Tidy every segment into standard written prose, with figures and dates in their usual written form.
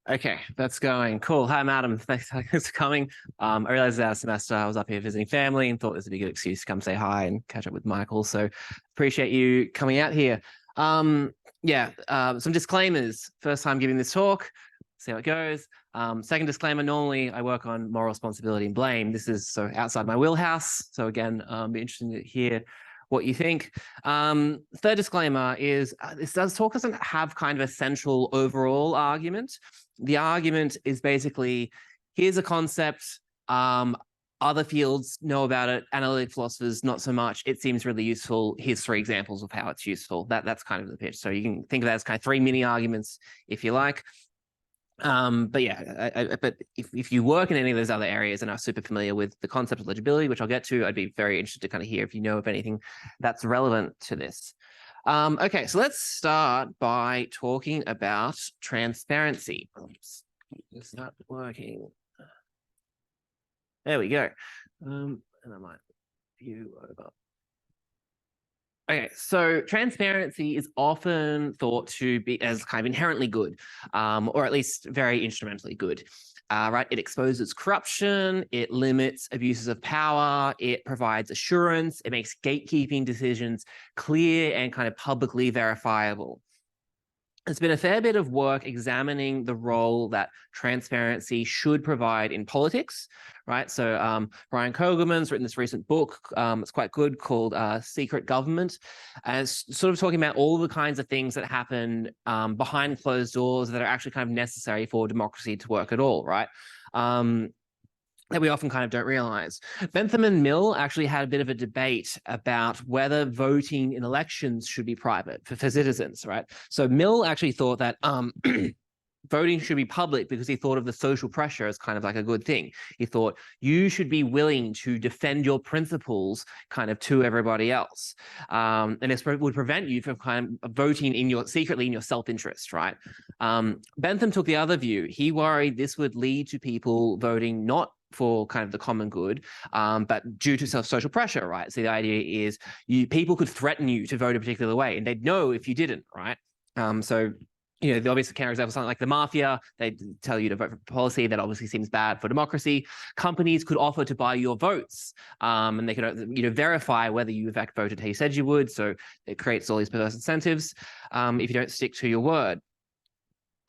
Okay, that's going. Cool. Hi, madam. Thanks for coming. I realized that semester I was up here visiting family and thought this would be a good excuse to come say hi and catch up with Michael. So appreciate you coming out here. Some disclaimers. First time giving this talk, see how it goes. Second disclaimer, normally I work on moral responsibility and blame. This is so outside my wheelhouse. So again, be interested to hear what you think. Third disclaimer is this talk doesn't have kind of a central overall argument. The argument is basically, here's a concept, other fields know about it, analytic philosophers not so much, it seems really useful, here's 3 examples of how it's useful. That's kind of the pitch. So you can think of that as kind of 3 mini arguments if you like. But if you work in any of those other areas and are super familiar with the concept of legibility, which I'll get to, I'd be very interested to kind of hear if you know of anything that's relevant to this. Okay, so let's start by talking about transparency. Oops, it's not working. There we go. And I might view over. Okay, so transparency is often thought to be as kind of inherently good, or at least very instrumentally good. Right? It exposes corruption, it limits abuses of power, it provides assurance, it makes gatekeeping decisions clear and kind of publicly verifiable. There's been a fair bit of work examining the role that transparency should provide in politics, right? So Brian Kogelman's written this recent book, it's quite good, called Secret Government, and it's sort of talking about all the kinds of things that happen behind closed doors that are actually kind of necessary for democracy to work at all, right? That we often kind of don't realize. Bentham and Mill actually had a bit of a debate about whether voting in elections should be private for citizens, right? So Mill actually thought that voting should be public because he thought of the social pressure as kind of like a good thing. He thought you should be willing to defend your principles kind of to everybody else. And this would prevent you from kind of voting secretly in your self-interest, right? Bentham took the other view. He worried this would lead to people voting not for kind of the common good, but due to social pressure, right? So the idea is people could threaten you to vote a particular way, and they'd know if you didn't, right? The obvious counterexample, something like the mafia, they tell you to vote for policy that obviously seems bad for democracy. Companies could offer to buy your votes, and they could verify whether you in fact voted how you said you would. So it creates all these perverse incentives if you don't stick to your word.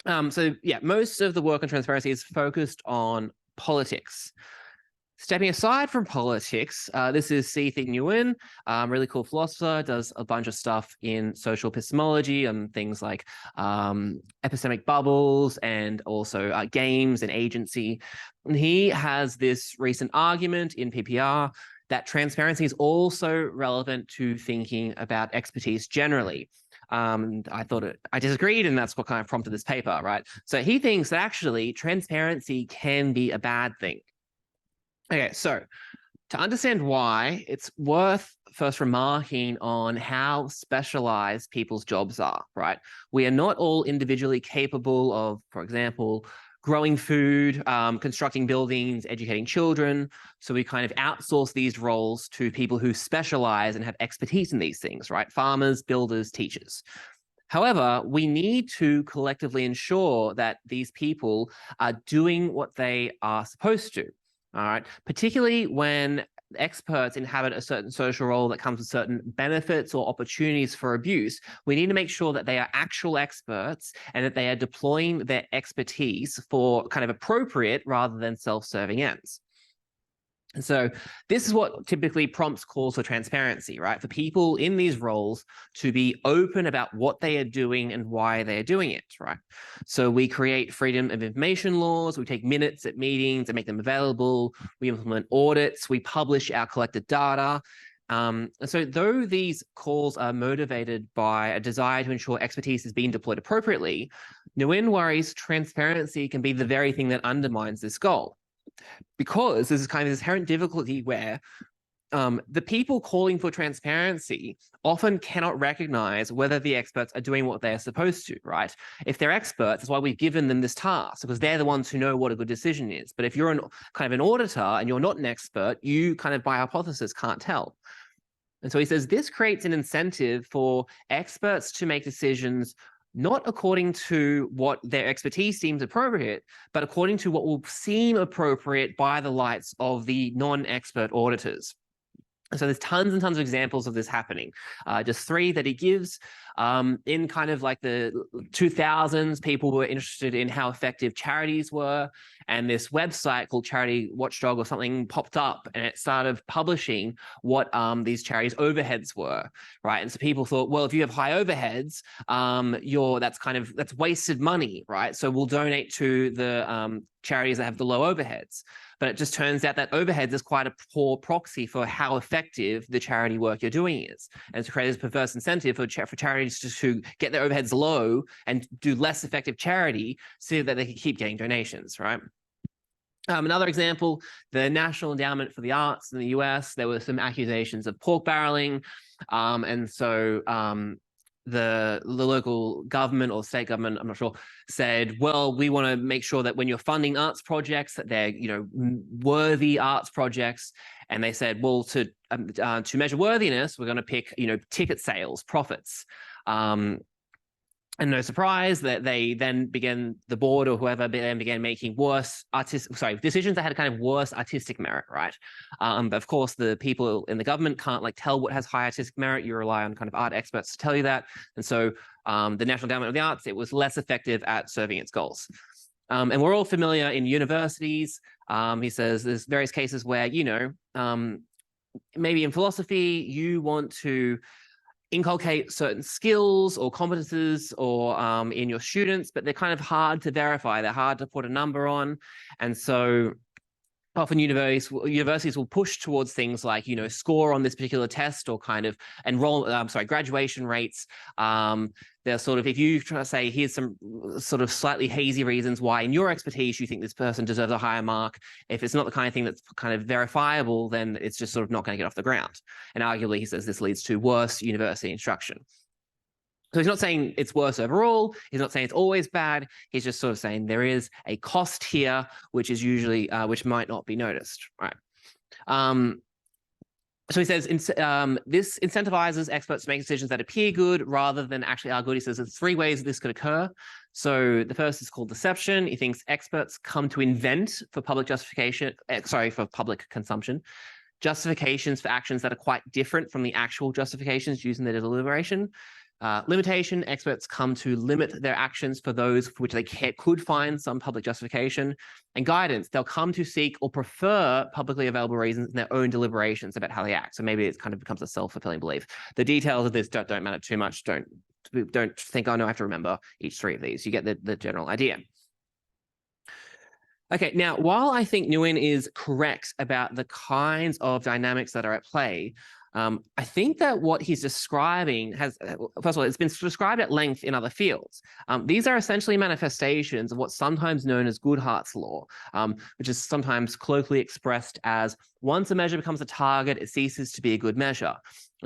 Most of the work on transparency is focused on politics. Stepping aside from politics, this is C.T. Nguyen, really cool philosopher, does a bunch of stuff in social epistemology and things like epistemic bubbles and also games and agency. And he has this recent argument in PPR that transparency is also relevant to thinking about expertise generally. I disagreed, and that's what kind of prompted this paper, right? So he thinks that actually transparency can be a bad thing. Okay, so to understand why, it's worth first remarking on how specialized people's jobs are, right? We are not all individually capable of, for example, growing food, constructing buildings, educating children. So we kind of outsource these roles to people who specialize and have expertise in these things, right? Farmers, builders, teachers. However, we need to collectively ensure that these people are doing what they are supposed to. All right, particularly when experts inhabit a certain social role that comes with certain benefits or opportunities for abuse, we need to make sure that they are actual experts and that they are deploying their expertise for kind of appropriate rather than self-serving ends. And so this is what typically prompts calls for transparency, right? For people in these roles to be open about what they are doing and why they are doing it, right? So we create freedom of information laws, we take minutes at meetings and make them available, we implement audits, we publish our collected data. And so though these calls are motivated by a desire to ensure expertise is being deployed appropriately, Nguyen worries transparency can be the very thing that undermines this goal. Because there's kind of this inherent difficulty where the people calling for transparency often cannot recognize whether the experts are doing what they're supposed to, right? If they're experts, that's why we've given them this task, because they're the ones who know what a good decision is. But if you're kind of an auditor and you're not an expert, you kind of by hypothesis can't tell. And so he says this creates an incentive for experts to make decisions not according to what their expertise seems appropriate, but according to what will seem appropriate by the lights of the non-expert auditors. So there's tons and tons of examples of this happening. Just three that he gives. In kind of like the 2000s, people were interested in how effective charities were. And this website called Charity Watchdog or something popped up, and it started publishing what these charities' overheads were, right? And so people thought, well, if you have high overheads, that's wasted money, right? So we'll donate to the charities that have the low overheads. But it just turns out that overheads is quite a poor proxy for how effective the charity work you're doing is. And to create this perverse incentive for charities to get their overheads low and do less effective charity so that they can keep getting donations, right? Another example, the National Endowment for the Arts in the US, there were some accusations of pork barreling. And so the local government or state government, I'm not sure, said, well, we want to make sure that when you're funding arts projects, that they're, worthy arts projects. And they said, well, to measure worthiness, we're going to pick, ticket sales, profits. And no surprise that they then the board or whoever began making decisions that had kind of worse artistic merit, right? But of course, the people in the government can't tell what has high artistic merit. You rely on kind of art experts to tell you that. And so the National Endowment of the Arts, it was less effective at serving its goals. And we're all familiar in universities. He says there's various cases where, maybe in philosophy, you want to inculcate certain skills or competences or in your students, but they're kind of hard to verify. They're hard to put a number on. And so often universities will push towards things like, score on this particular test or kind of graduation rates. They're sort of, if you try to say, here's some sort of slightly hazy reasons why in your expertise you think this person deserves a higher mark. If it's not the kind of thing that's kind of verifiable, then it's just sort of not going to get off the ground. And arguably, he says this leads to worse university instruction. So he's not saying it's worse overall. He's not saying it's always bad. He's just sort of saying there is a cost here, which is usually, which might not be noticed, right? So he says this incentivizes experts to make decisions that appear good rather than actually are good. He says there's three ways this could occur. So the first is called deception. He thinks experts come to invent for public for public consumption, justifications for actions that are quite different from the actual justifications used in their deliberation. Limitation, experts come to limit their actions for those for which they could find some public justification. And guidance, they'll come to seek or prefer publicly available reasons in their own deliberations about how they act. So maybe it kind of becomes a self-fulfilling belief. The details of this don't matter too much. Don't think, oh no, I have to remember each three of these. You get the general idea. Okay, now, while I think Nguyen is correct about the kinds of dynamics that are at play, I think that what he's describing has, first of all, it's been described at length in other fields. These are essentially manifestations of what's sometimes known as Goodhart's law, which is sometimes colloquially expressed as once a measure becomes a target, it ceases to be a good measure.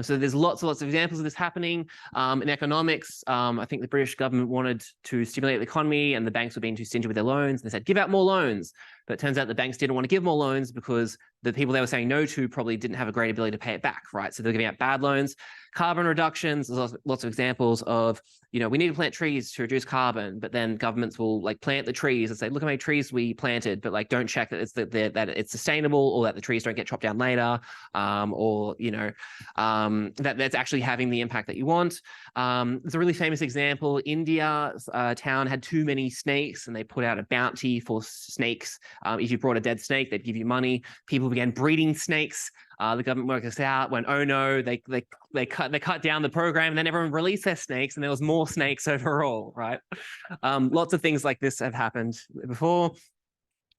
So there's lots and lots of examples of this happening. In economics, I think the British government wanted to stimulate the economy and the banks were being too stingy with their loans. They said, give out more loans. But it turns out the banks didn't want to give more loans because the people they were saying no to probably didn't have a great ability to pay it back, right? So they're giving out bad loans. Carbon reductions, there's lots of examples of, we need to plant trees to reduce carbon, but then governments will plant the trees and say, look how many trees we planted, but don't check that that it's sustainable or that the trees don't get chopped down later, or that that's actually having the impact that you want. There's a really famous example. India, a town had too many snakes and they put out a bounty for snakes. If you brought a dead snake, they'd give you money. People began breeding snakes. The government worked this out, went, oh no, they cut down the program, and then everyone released their snakes and there was more snakes overall, right? Lots of things like this have happened before.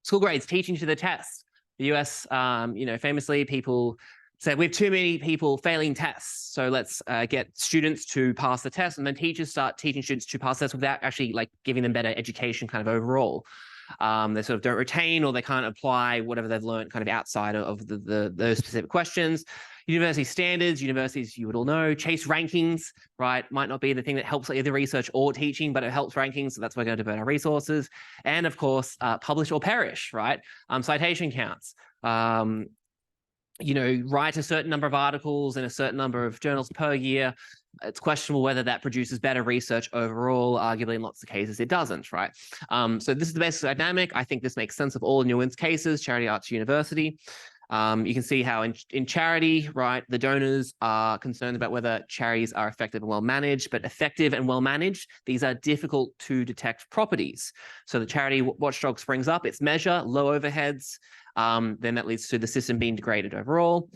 School grades, teaching to the test. The US, famously, people said, we have too many people failing tests, so let's get students to pass the test, and then teachers start teaching students to pass tests without actually giving them better education kind of overall. They sort of don't retain or they can't apply whatever they've learned kind of outside of those specific questions. University standards, universities, you would all know, chase rankings, right? Might not be the thing that helps either research or teaching, but it helps rankings. So that's why we're going to devote our resources. And of course, publish or perish, right? Citation counts. Write a certain number of articles in a certain number of journals per year. it's questionable whether that produces better research overall. Arguably, in lots of cases, it doesn't, right? So this is the basic dynamic. I think this makes sense of all Nguyen's cases, Charity Arts University. You can see how in charity, right, the donors are concerned about whether charities are effective and well managed, but effective and well managed, these are difficult to detect properties. So the charity watchdog springs up, its measure, low overheads, then that leads to the system being degraded overall.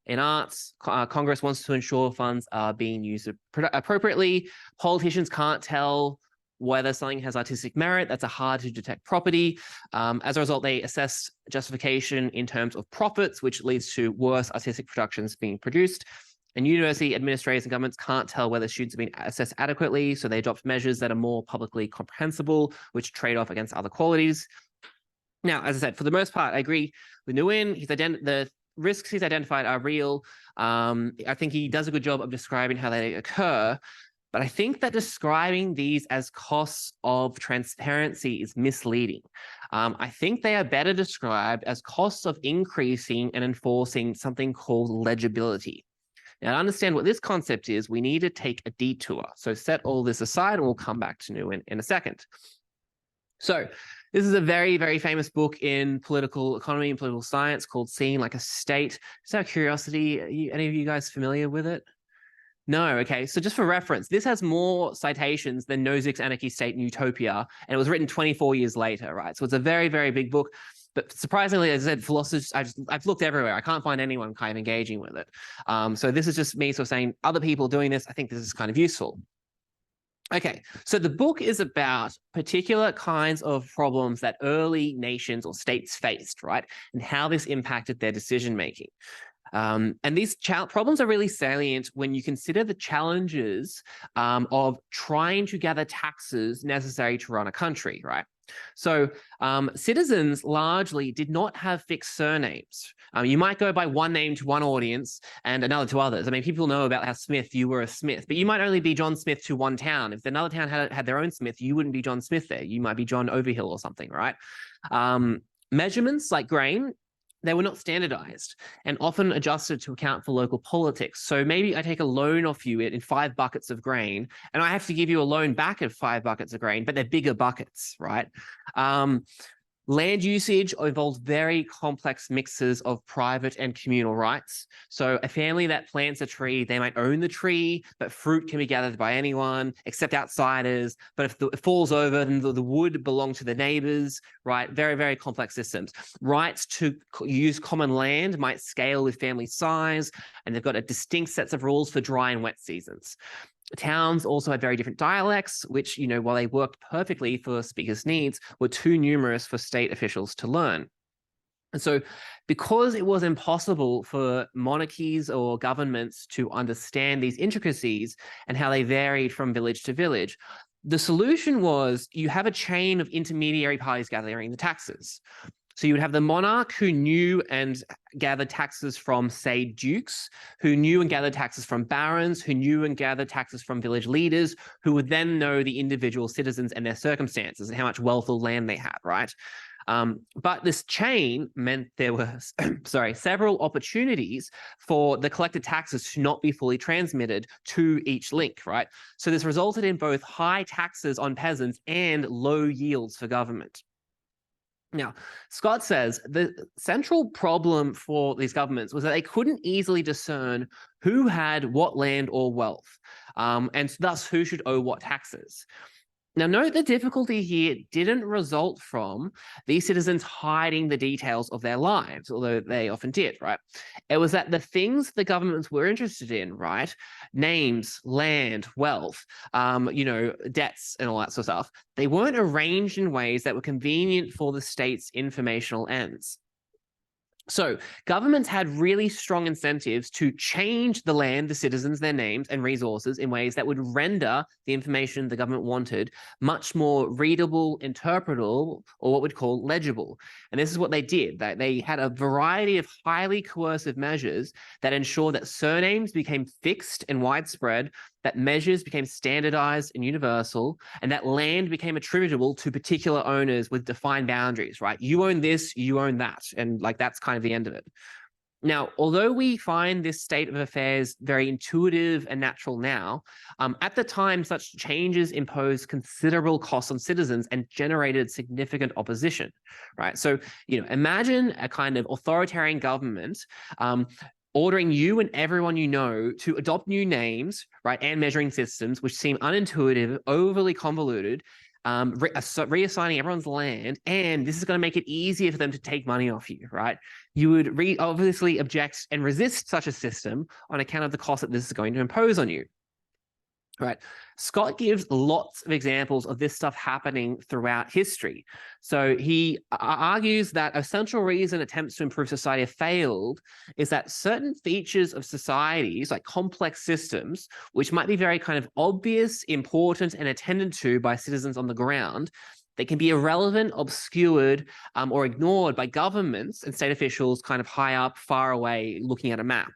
In arts, Congress wants to ensure funds are being used appropriately. Politicians can't tell whether something has artistic merit. That's a hard to detect property. As a result, they assess justification in terms of profits, which leads to worse artistic productions being produced. And university administrators and governments can't tell whether students have been assessed adequately, so they adopt measures that are more publicly comprehensible, which trade off against other qualities. Now, as I said, for the most part, I agree with Nguyen. The risks he's identified are real. I think he does a good job of describing how they occur. But I think that describing these as costs of transparency is misleading. I think they are better described as costs of increasing and enforcing something called legibility. Now, to understand what this concept is, we need to take a detour. So set all this aside and we'll come back to Nguyen in a second. So this is a very, very famous book in political economy and political science called Seeing Like a State. Just out of curiosity, any of you guys familiar with it? No, okay. So just for reference, this has more citations than Nozick's Anarchy, State, and Utopia, and it was written 24 years later, right? So it's a very, very big book. But surprisingly, as I said, philosophers, I've looked everywhere. I can't find anyone kind of engaging with it. So this is just me sort of saying, other people doing this, I think this is kind of useful. Okay, so the book is about particular kinds of problems that early nations or states faced, right? And how this impacted their decision-making. And these problems are really salient when you consider the challenges of trying to gather taxes necessary to run a country, right? So citizens largely did not have fixed surnames. You might go by one name to one audience and another to others. I mean, people know about how Smith, you were a Smith, but you might only be John Smith to one town. If another town had their own Smith, you wouldn't be John Smith there. You might be John Overhill or something, right? Measurements like grain, they were not standardized and often adjusted to account for local politics. So maybe I take a loan off you in 5 buckets of grain, and I have to give you a loan back of 5 buckets of grain, but they're bigger buckets, right? Land usage involves very complex mixes of private and communal rights. So a family that plants a tree, they might own the tree, but fruit can be gathered by anyone except outsiders. But if it falls over, then the wood belongs to the neighbors, right? Very, very complex systems. Rights to use common land might scale with family size, and they've got a distinct sets of rules for dry and wet seasons. Towns also had very different dialects, which, you know, while they worked perfectly for speakers' needs, were too numerous for state officials to learn. And so because it was impossible for monarchies or governments to understand these intricacies and how they varied from village to village, the solution was you have a chain of intermediary parties gathering the taxes. So you would have the monarch who knew and gathered taxes from, say, dukes, who knew and gathered taxes from barons, who knew and gathered taxes from village leaders, who would then know the individual citizens and their circumstances and how much wealth or land they had, right? But this chain meant there were, several opportunities for the collected taxes to not be fully transmitted to each link, right? So this resulted in both high taxes on peasants and low yields for government. Now, Scott says the central problem for these governments was that they couldn't easily discern who had what land or wealth, and thus who should owe what taxes. Now, note the difficulty here didn't result from these citizens hiding the details of their lives, although they often did, right? It was that the things the governments were interested in, right? Names, land, wealth, debts and all that sort of stuff, they weren't arranged in ways that were convenient for the state's informational ends. So governments had really strong incentives to change the land, the citizens, their names and resources in ways that would render the information the government wanted much more readable, interpretable, or what we'd call legible. And this is what they did. They had a variety of highly coercive measures that ensured that surnames became fixed and widespread, that measures became standardized and universal, and that land became attributable to particular owners with defined boundaries, right? You own this, you own that. And like, that's kind of the end of it. Now, although we find this state of affairs very intuitive and natural now, at the time, such changes imposed considerable costs on citizens and generated significant opposition, right? So, imagine a kind of authoritarian government ordering you and everyone you know to adopt new names, right, and measuring systems which seem unintuitive, overly convoluted, reassigning everyone's land, and this is going to make it easier for them to take money off you, right? You would obviously object and resist such a system on account of the cost that this is going to impose on you. Right. Scott gives lots of examples of this stuff happening throughout history. So he argues that a central reason attempts to improve society have failed is that certain features of societies, like complex systems, which might be very kind of obvious, important, and attended to by citizens on the ground, they can be irrelevant, obscured, or ignored by governments and state officials kind of high up, far away, looking at a map,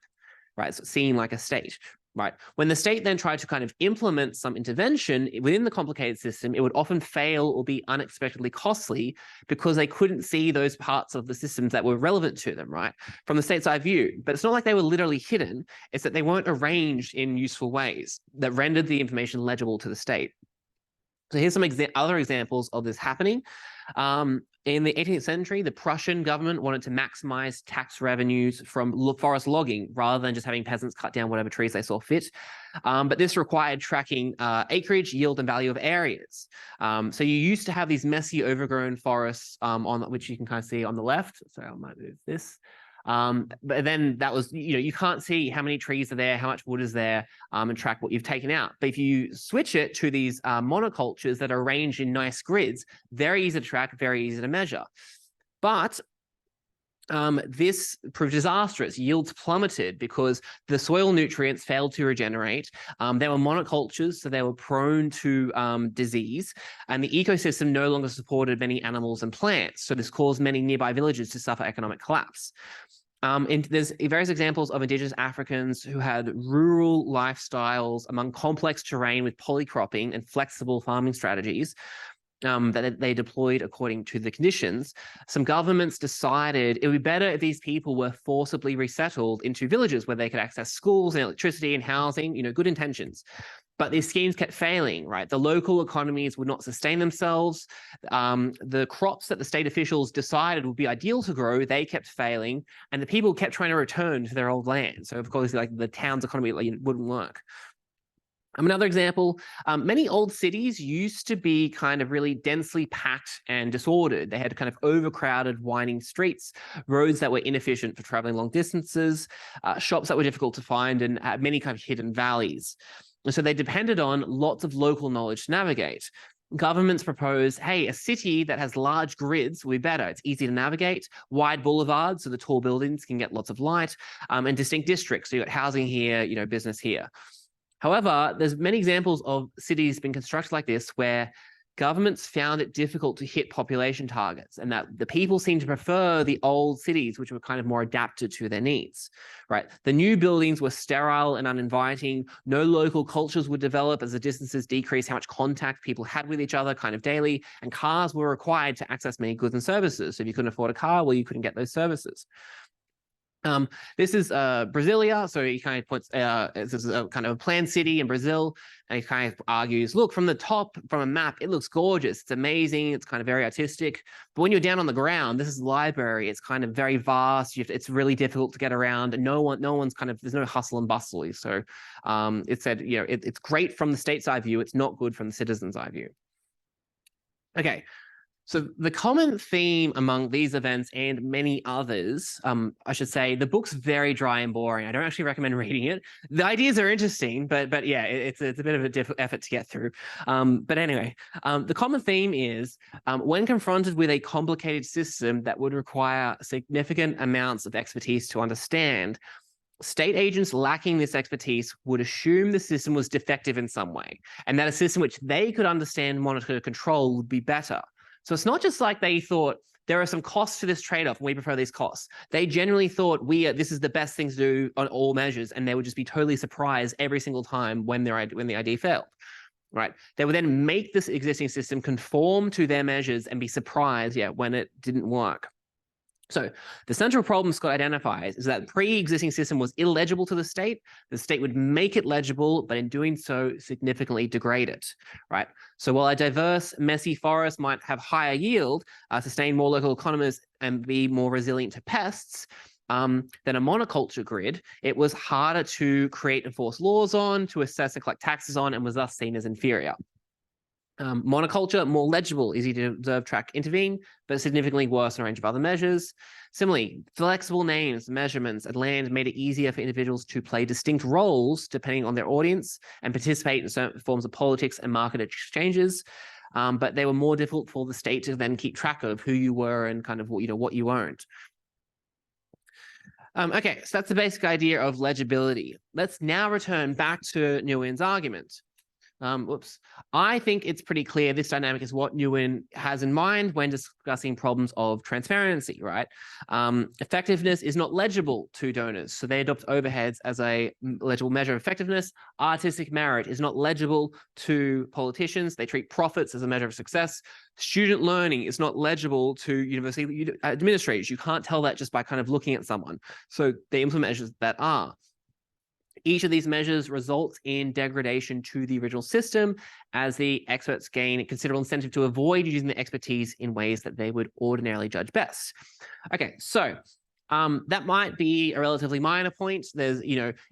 right? So seeing like a state. Right. When the state then tried to kind of implement some intervention within the complicated system, it would often fail or be unexpectedly costly because they couldn't see those parts of the systems that were relevant to them, right, from the state's eye view. But it's not like they were literally hidden. It's that they weren't arranged in useful ways that rendered the information legible to the state. So here's some other examples of this happening. In the 18th century, the Prussian government wanted to maximize tax revenues from forest logging rather than just having peasants cut down whatever trees they saw fit. But this required tracking acreage, yield, and value of areas. So you used to have these messy, overgrown forests on which you can kind of see on the left. So I might move this. But then that was, you can't see how many trees are there, how much wood is there, and track what you've taken out. But if you switch it to these monocultures that are arranged in nice grids, very easy to track, very easy to measure. But this proved disastrous. Yields plummeted because the soil nutrients failed to regenerate. They were monocultures, so they were prone to disease, and the ecosystem no longer supported many animals and plants. So this caused many nearby villages to suffer economic collapse. There's various examples of indigenous Africans who had rural lifestyles among complex terrain with polycropping and flexible farming strategies that they deployed according to the conditions. Some governments decided it would be better if these people were forcibly resettled into villages where they could access schools and electricity and housing, good intentions. But these schemes kept failing, right? The local economies would not sustain themselves. The crops that the state officials decided would be ideal to grow, they kept failing, and the people kept trying to return to their old land. So of course, like the town's economy wouldn't work. Another example, many old cities used to be kind of really densely packed and disordered. They had kind of overcrowded, winding streets, roads that were inefficient for traveling long distances, shops that were difficult to find, and had many kind of hidden valleys. And so they depended on lots of local knowledge to navigate. Governments propose, hey, a city that has large grids will be better. It's easy to navigate, wide boulevards so the tall buildings can get lots of light, and distinct districts. So you've got housing here, business here. However, there's many examples of cities being constructed like this where governments found it difficult to hit population targets, and that the people seem to prefer the old cities, which were kind of more adapted to their needs, right? The new buildings were sterile and uninviting. No local cultures would develop as the distances decreased how much contact people had with each other kind of daily, and cars were required to access many goods and services. So if you couldn't afford a car, well, you couldn't get those services. This is Brasilia, so he kind of puts this is a kind of a planned city in Brazil, and he kind of argues, look, from the top, from a map, it looks gorgeous, it's amazing, it's kind of very artistic, but when you're down on the ground, this is a library, it's kind of very vast, it's really difficult to get around, and no one's kind of, there's no hustle and bustle. So it said, it's great from the state's eye view, it's not good from the citizen's eye view. Okay. So the common theme among these events and many others, I should say, the book's very dry and boring. I don't actually recommend reading it. The ideas are interesting, but yeah, it's a bit of a effort to get through. But anyway, the common theme is when confronted with a complicated system that would require significant amounts of expertise to understand, state agents lacking this expertise would assume the system was defective in some way, and that a system which they could understand, monitor, control would be better. So it's not just like they thought there are some costs to this trade-off and we prefer these costs. They generally thought this is the best thing to do on all measures, and they would just be totally surprised every single time when the idea failed. Right? They would then make this existing system conform to their measures and be surprised, when it didn't work. So the central problem Scott identifies is that the pre-existing system was illegible to the state. The state would make it legible, but in doing so, significantly degrade it, right? So while a diverse, messy forest might have higher yield, sustain more local economies, and be more resilient to pests, than a monoculture grid, it was harder to create and enforce laws on, to assess and collect taxes on, and was thus seen as inferior. Monoculture, more legible, easy to observe, track, intervene, but significantly worse in a range of other measures. Similarly, flexible names, measurements, and land made it easier for individuals to play distinct roles depending on their audience and participate in certain forms of politics and market exchanges. But they were more difficult for the state to then keep track of who you were and kind of what you owned. Okay, so that's the basic idea of legibility. Let's now return back to Nguyen's argument. I think it's pretty clear this dynamic is what Nguyen has in mind when discussing problems of transparency, right? Effectiveness is not legible to donors, so they adopt overheads as a legible measure of effectiveness. Artistic merit is not legible to politicians. They treat profits as a measure of success. Student learning is not legible to university administrators. You can't tell that just by kind of looking at someone. So they implement measures that are. Each of these measures results in degradation to the original system as the experts gain considerable incentive to avoid using the expertise in ways that they would ordinarily judge best. Okay, so that might be a relatively minor point. There's,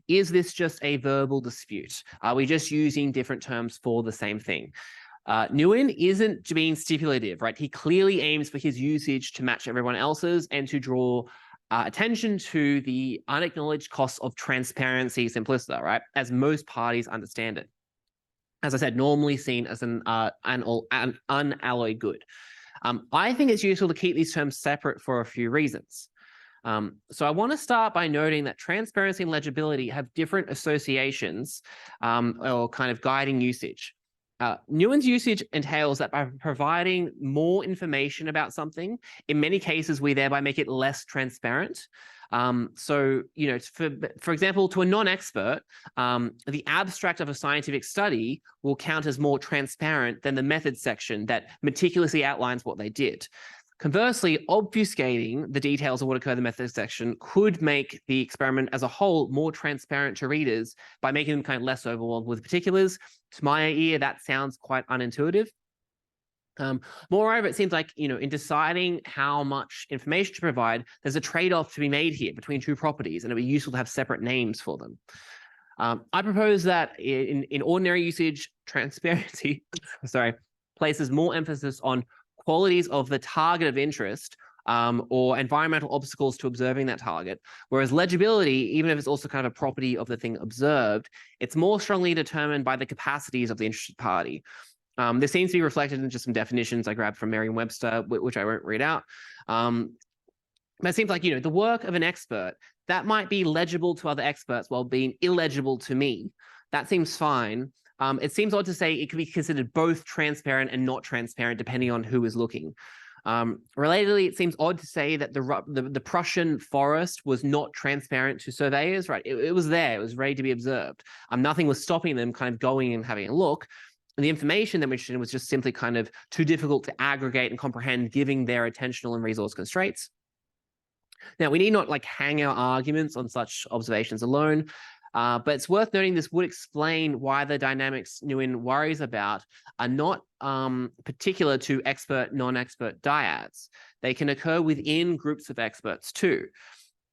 is this just a verbal dispute? Are we just using different terms for the same thing? Nguyen isn't being stipulative, right? He clearly aims for his usage to match everyone else's and to draw attention to the unacknowledged costs of transparency simpliciter, right? As most parties understand it. As I said, normally seen as an unalloyed good. I think it's useful to keep these terms separate for a few reasons. So I want to start by noting that transparency and legibility have different associations or kind of guiding usage. Nguyen's usage entails that by providing more information about something, in many cases, we thereby make it less transparent. So, for example, to a non-expert, the abstract of a scientific study will count as more transparent than the methods section that meticulously outlines what they did. Conversely, obfuscating the details of what occurred in the methods section could make the experiment as a whole more transparent to readers by making them kind of less overwhelmed with particulars. To my ear, that sounds quite unintuitive. Moreover, it seems like, in deciding how much information to provide, there's a trade-off to be made here between two properties, and it'd be useful to have separate names for them. I propose that in ordinary usage, transparency, places more emphasis on qualities of the target of interest or environmental obstacles to observing that target. Whereas legibility, even if it's also kind of a property of the thing observed, it's more strongly determined by the capacities of the interested party. This seems to be reflected in just some definitions I grabbed from Merriam-Webster, which I won't read out. But it seems like, the work of an expert, that might be legible to other experts while being illegible to me. That seems fine. It seems odd to say it could be considered both transparent and not transparent, depending on who is looking. Relatedly, it seems odd to say that the Prussian forest was not transparent to surveyors, right? It was there. It was ready to be observed. Nothing was stopping them kind of going and having a look. And the information that we're interested in was just simply kind of too difficult to aggregate and comprehend, given their attentional and resource constraints. Now, we need not hang our arguments on such observations alone. But it's worth noting this would explain why the dynamics Nguyen worries about are not particular to expert, non-expert dyads. They can occur within groups of experts too.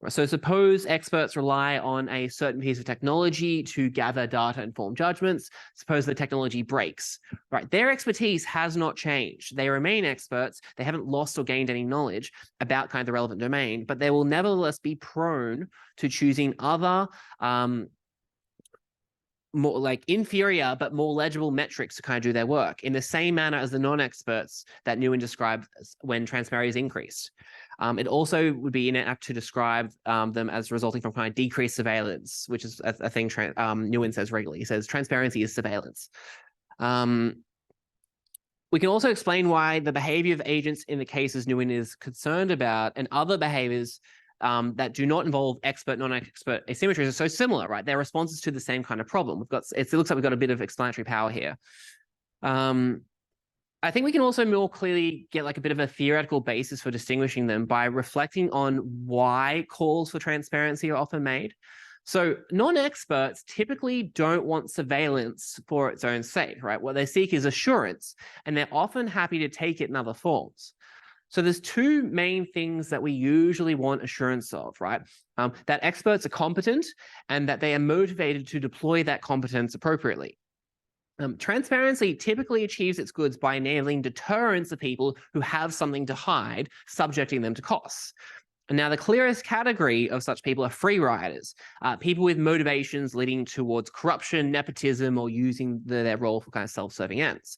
So suppose experts rely on a certain piece of technology to gather data and form judgments. Suppose the technology breaks, right? Their expertise has not changed. They remain experts. They haven't lost or gained any knowledge about kind of the relevant domain, but they will nevertheless be prone to choosing other more inferior but more legible metrics to kind of do their work in the same manner as the non-experts that Nguyen described when transparency is increased. It also would be inapt to describe them as resulting from kind of decreased surveillance, which is a thing Nguyen says regularly. He says transparency is surveillance. We can also explain why the behavior of agents in the cases Nguyen is concerned about and other behaviors that do not involve expert, non-expert asymmetries are so similar, right? They're responses to the same kind of problem. It looks like we've got a bit of explanatory power here. I think we can also more clearly get like a bit of a theoretical basis for distinguishing them by reflecting on why calls for transparency are often made. So non-experts typically don't want surveillance for its own sake, right? What they seek is assurance, and they're often happy to take it in other forms. So there's two main things that we usually want assurance of, right? That experts are competent and that they are motivated to deploy that competence appropriately. Transparency typically achieves its goods by enabling deterrence of people who have something to hide, subjecting them to costs. And now, the clearest category of such people are free riders, people with motivations leading towards corruption, nepotism, or using their role for kind of self-serving ends.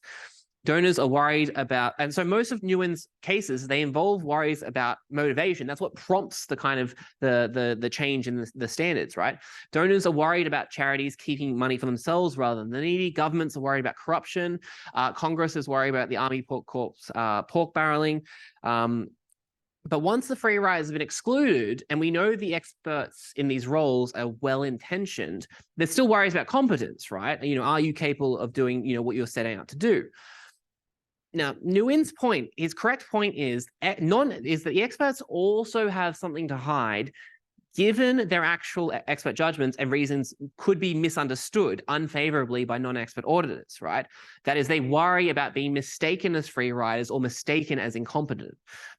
Donors are worried about, and so most of Nguyen's cases, they involve worries about motivation. That's what prompts the kind of the change in the standards, right? Donors are worried about charities keeping money for themselves rather than the needy. Governments are worried about corruption. Congress is worried about the Army Pork Corps pork barreling. But once the free riders have been excluded, and we know the experts in these roles are well-intentioned, there's still worries about competence, right? Are you capable of doing, what you're setting out to do? Now, Nguyen's point, his correct point is that the experts also have something to hide, given their actual expert judgments and reasons could be misunderstood unfavorably by non-expert auditors, right? That is, they worry about being mistaken as free riders or mistaken as incompetent.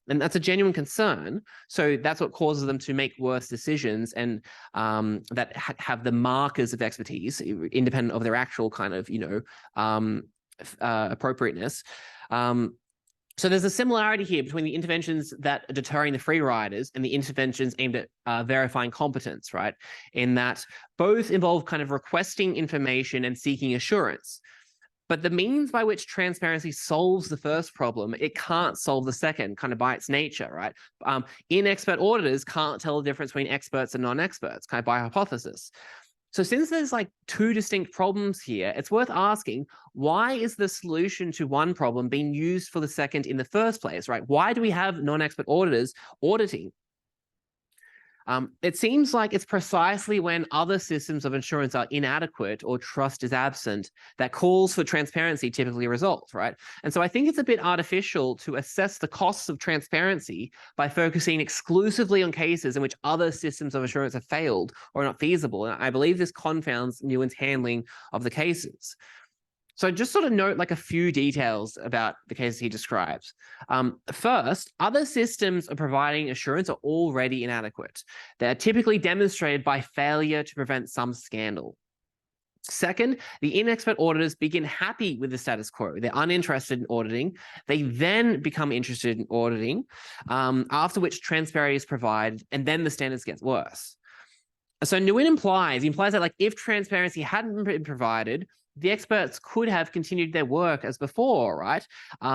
And that's a genuine concern. So that's what causes them to make worse decisions and that have the markers of expertise, independent of their actual kind of, appropriateness. So there's a similarity here between the interventions that are deterring the free riders and the interventions aimed at verifying competence, right? In that both involve kind of requesting information and seeking assurance. But the means by which transparency solves the first problem, it can't solve the second, kind of by its nature, right? Inexpert auditors can't tell the difference between experts and non-experts, kind of by hypothesis. So since there's like two distinct problems here, it's worth asking, why is the solution to one problem being used for the second in the first place, right? Why do we have non-expert auditors auditing? It seems like it's precisely when other systems of insurance are inadequate or trust is absent that calls for transparency typically result, right? And so I think it's a bit artificial to assess the costs of transparency by focusing exclusively on cases in which other systems of insurance have failed or are not feasible. And I believe this confounds Nguyen's handling of the cases. So just sort of note like a few details about the cases he describes. First, other systems of providing assurance are already inadequate. They're typically demonstrated by failure to prevent some scandal. Second, the inexpert auditors begin happy with the status quo. They're uninterested in auditing. They then become interested in auditing, after which transparency is provided, and then the standards get worse. So Nguyen implies that like if transparency hadn't been provided, the experts could have continued their work as before, right?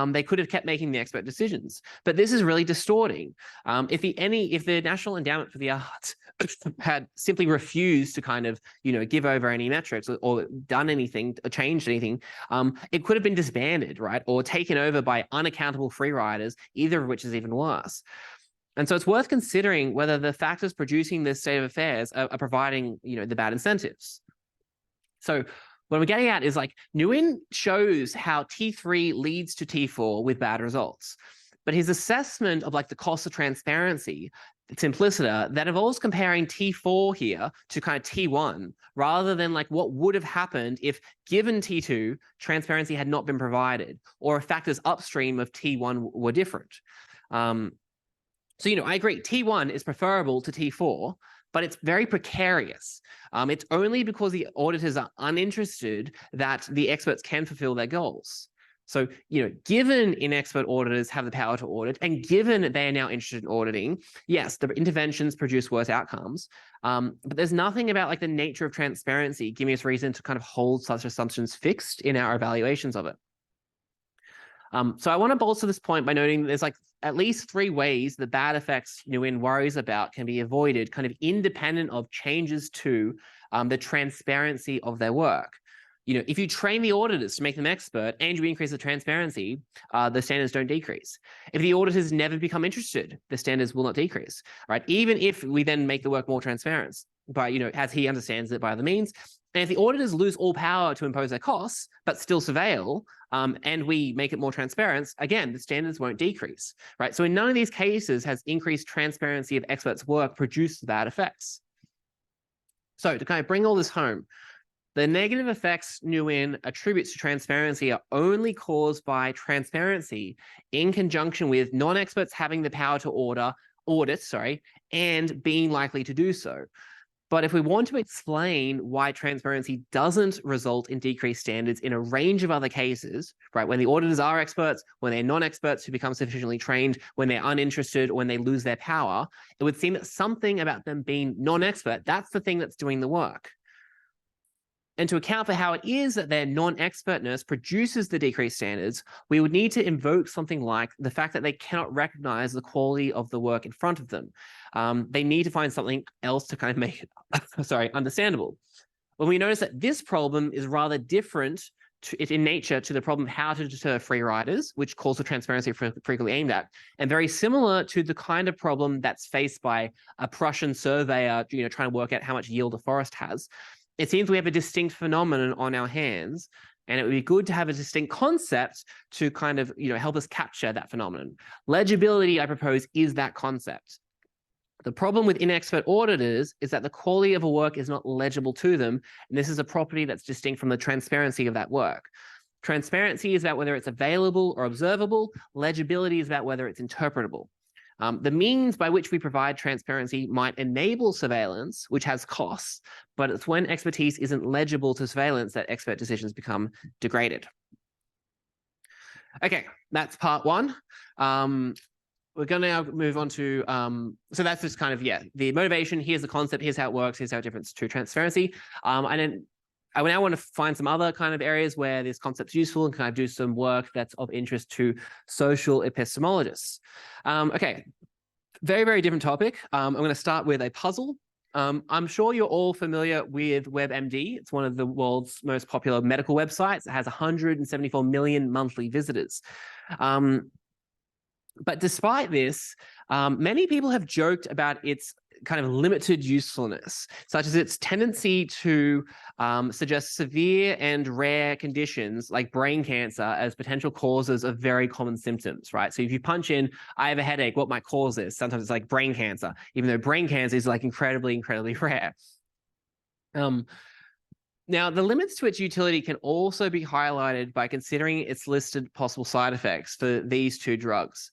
They could have kept making the expert decisions, but this is really distorting. If the National Endowment for the Arts had simply refused to kind of, give over any metrics or done anything or changed anything, it could have been disbanded, right? Or taken over by unaccountable free riders, either of which is even worse. And so it's worth considering whether the factors producing this state of affairs are providing, the bad incentives. So what we're getting at is like Nguyen shows how T3 leads to T4 with bad results. But his assessment of like the cost of transparency, it's implicit, that involves comparing T4 here to kind of T1, rather than like what would have happened if given T2, transparency had not been provided, or if factors upstream of T1 were different. So, I agree, T1 is preferable to T4, but it's very precarious. It's only because the auditors are uninterested that the experts can fulfill their goals. So, given inexpert auditors have the power to audit, and given they are now interested in auditing, yes, the interventions produce worse outcomes. But there's nothing about like the nature of transparency giving us reason to kind of hold such assumptions fixed in our evaluations of it. So I want to bolster this point by noting that there's like at least 3 ways the bad effects Nguyen worries about can be avoided, kind of independent of changes to the transparency of their work. If you train the auditors to make them expert and you increase the transparency, the standards don't decrease. If the auditors never become interested, the standards will not decrease, right? Even if we then make the work more transparent, but as he understands it by the means, And if the auditors lose all power to impose their costs, but still surveil, and we make it more transparent, again, the standards won't decrease, right? So in none of these cases has increased transparency of experts' work produced bad effects. So to kind of bring all this home, the negative effects Nguyen attributes to transparency are only caused by transparency in conjunction with non-experts having the power to audit, and being likely to do so. But if we want to explain why transparency doesn't result in decreased standards in a range of other cases, right, when the auditors are experts, when they're non-experts who become sufficiently trained, when they're uninterested, or when they lose their power, it would seem that something about them being non-expert, that's the thing that's doing the work. And to account for how it is that their non-expertness produces the decreased standards, we would need to invoke something like the fact that they cannot recognize the quality of the work in front of them. They need to find something else to kind of make it, understandable. When we notice that this problem is rather different in nature to the problem of how to deter free riders, which calls for transparency frequently aimed at, and very similar to the kind of problem that's faced by a Prussian surveyor, trying to work out how much yield a forest has. It seems we have a distinct phenomenon on our hands, and it would be good to have a distinct concept to kind of, help us capture that phenomenon. Legibility, I propose, is that concept. The problem with inexpert auditors is that the quality of a work is not legible to them, and this is a property that's distinct from the transparency of that work. Transparency is about whether it's available or observable. Legibility is about whether it's interpretable. The means by which we provide transparency might enable surveillance, which has costs, but it's when expertise isn't legible to surveillance that expert decisions become degraded. Okay, that's part one. We're going to now move on to, so that's just kind of, the motivation. Here's the concept. Here's how it works. Here's how it differs to transparency. And then I now want to find some other kind of areas where this concept's useful and kind of do some work that's of interest to social epistemologists. Okay, very, very different topic. I'm going to start with a puzzle. I'm sure you're all familiar with WebMD. It's one of the world's most popular medical websites. It has 174 million monthly visitors. But despite this, many people have joked about its kind of limited usefulness, such as its tendency to suggest severe and rare conditions like brain cancer as potential causes of very common symptoms, right? So if you punch in, I have a headache, what might cause this? Sometimes it's like brain cancer, even though brain cancer is like incredibly, incredibly rare. Now, the limits to its utility can also be highlighted by considering its listed possible side effects for these two drugs.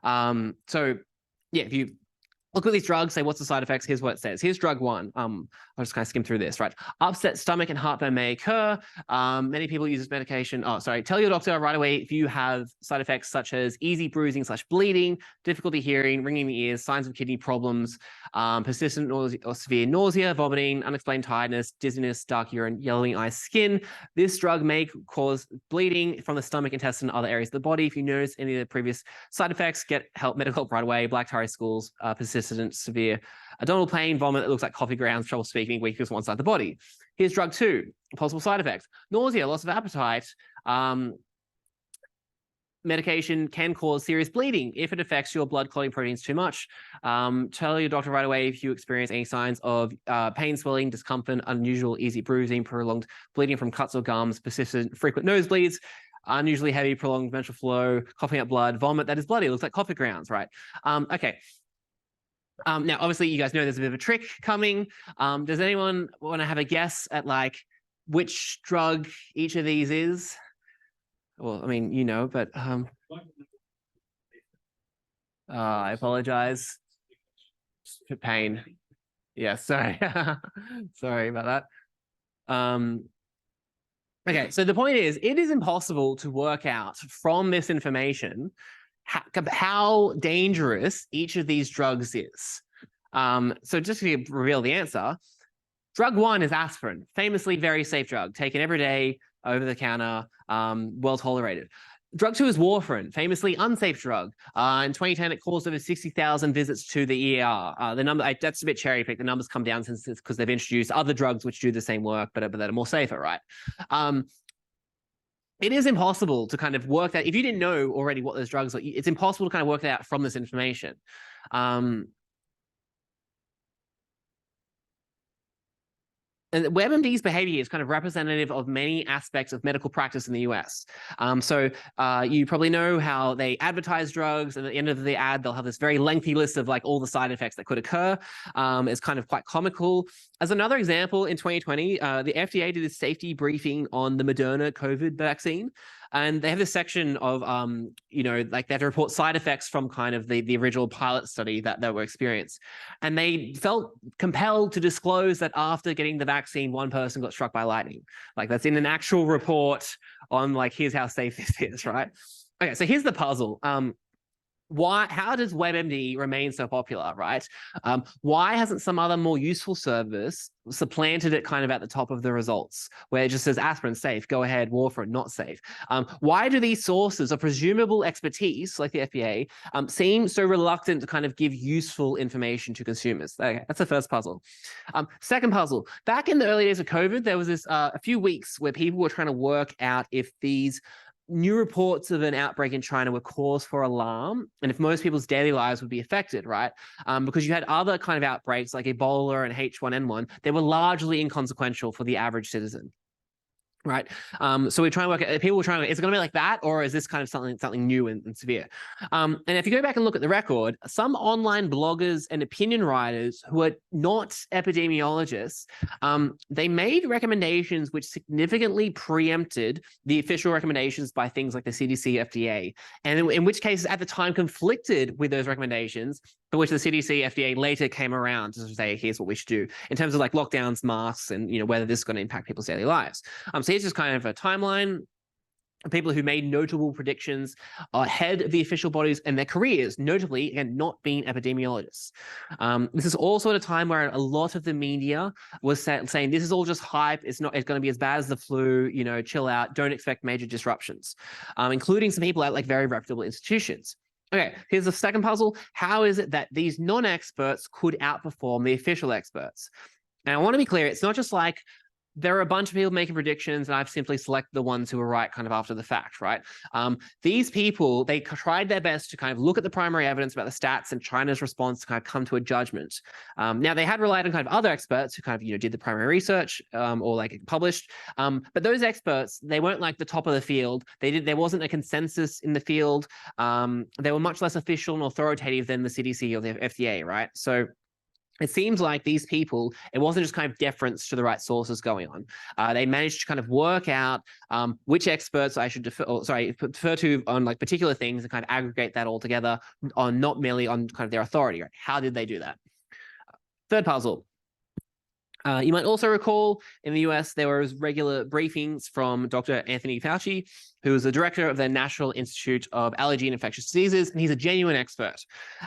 If you look at these drugs, say, what's the side effects? Here's what it says. Here's drug one. I'll just kind of skim through this, right? Upset stomach and heartburn may occur. Many people use this medication. Tell your doctor right away if you have side effects such as easy bruising / bleeding, difficulty hearing, ringing in the ears, signs of kidney problems, persistent or severe nausea, vomiting, unexplained tiredness, dizziness, dark urine, yellowing eyes, skin. This drug may cause bleeding from the stomach, intestine, and other areas of the body. If you notice any of the previous side effects, get medical help right away. Black tarry schools, persistent severe abdominal pain, vomit that looks like coffee grounds, trouble speaking, weakness one side of the body. Here's drug two, possible side effects: nausea, loss of appetite. Medication can cause serious bleeding if it affects your blood clotting proteins too much. Tell your doctor right away if you experience any signs of pain, swelling, discomfort, unusual easy bruising, prolonged bleeding from cuts or gums, persistent frequent nosebleeds, unusually heavy prolonged menstrual flow, coughing up blood, vomit that is bloody, it looks like coffee grounds, right? Okay. Now, obviously, you guys know there's a bit of a trick coming. Does anyone want to have a guess at like which drug each of these is? Well, I mean, but I apologize. Pain. Yeah, sorry. Sorry about that. Okay, so the point is, it is impossible to work out from this information how dangerous each of these drugs is. So just to reveal the answer, drug one is aspirin, famously very safe drug, taken every day, over the counter, well tolerated. Drug two is warfarin, famously unsafe drug. In 2010, it caused over 60,000 visits to the ER. The number, that's a bit cherry picked. The numbers come down since it's because they've introduced other drugs which do the same work, but that are more safer, right? It is impossible to kind of work that. If you didn't know already what those drugs are, it's impossible to kind of work that out from this information. And WebMD's behavior is kind of representative of many aspects of medical practice in the US. So you probably know how they advertise drugs, and at the end of the ad, they'll have this very lengthy list of like all the side effects that could occur. It's kind of quite comical. As another example, in 2020, the FDA did a safety briefing on the Moderna COVID vaccine. And they have this section of, like they have to report side effects from kind of the original pilot study that were experienced. And they felt compelled to disclose that after getting the vaccine, one person got struck by lightning. Like that's in an actual report on like, here's how safe this is, right? Okay, so here's the puzzle. How does WebMD remain so popular, right? Why hasn't some other more useful service supplanted it kind of at the top of the results, where it just says aspirin safe, go ahead, warfarin not safe? Why do these sources of presumable expertise, like the FDA, seem so reluctant to kind of give useful information to consumers? Okay, that's the first puzzle. Second puzzle, back in the early days of COVID, there was this a few weeks where people were trying to work out if these new reports of an outbreak in China were cause for alarm, and if most people's daily lives would be affected, right? Because you had other kind of outbreaks like Ebola and H1N1, they were largely inconsequential for the average citizen. Right. So we're trying to work out, people were trying to, is it going to be like that, or is this kind of something new and severe? And if you go back and look at the record, some online bloggers and opinion writers who are not epidemiologists, they made recommendations which significantly preempted the official recommendations by things like the CDC, FDA, and in which cases at the time conflicted with those recommendations, for which the CDC, FDA later came around to say, here's what we should do in terms of like lockdowns, masks, and whether this is going to impact people's daily lives. So here's just kind of a timeline of people who made notable predictions ahead of the official bodies and their careers, notably, again, not being epidemiologists. This is also at a time where a lot of the media was saying this is all just hype. It's going to be as bad as the flu. Chill out. Don't expect major disruptions, including some people at like very reputable institutions. Okay, here's the second puzzle. How is it that these non-experts could outperform the official experts? And I want to be clear, it's not just like there are a bunch of people making predictions and I've simply selected the ones who are right kind of after the fact, right? These people, they tried their best to kind of look at the primary evidence about the stats and China's response to kind of come to a judgment. Now, they had relied on kind of other experts who kind of, did the primary research or like published. But those experts, they weren't like the top of the field. There wasn't a consensus in the field. They were much less official and authoritative than the CDC or the FDA, right? So it seems like these people, it wasn't just kind of deference to the right sources going on. They managed to kind of work out which experts I should defer to on like particular things and kind of aggregate that all together on not merely on kind of their authority. Right? How did they do that? Third puzzle. You might also recall in the US, there was regular briefings from Dr. Anthony Fauci, who is the director of the National Institute of Allergy and Infectious Diseases, and he's a genuine expert.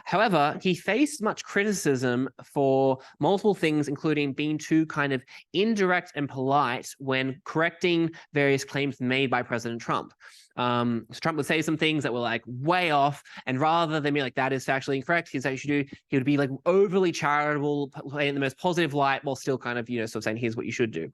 However, he faced much criticism for multiple things, including being too kind of indirect and polite when correcting various claims made by President Trump. So Trump would say some things that were like way off, and rather than be like, that is factually incorrect, he would be like overly charitable, playing the most positive light while still kind of, sort of saying, here's what you should do.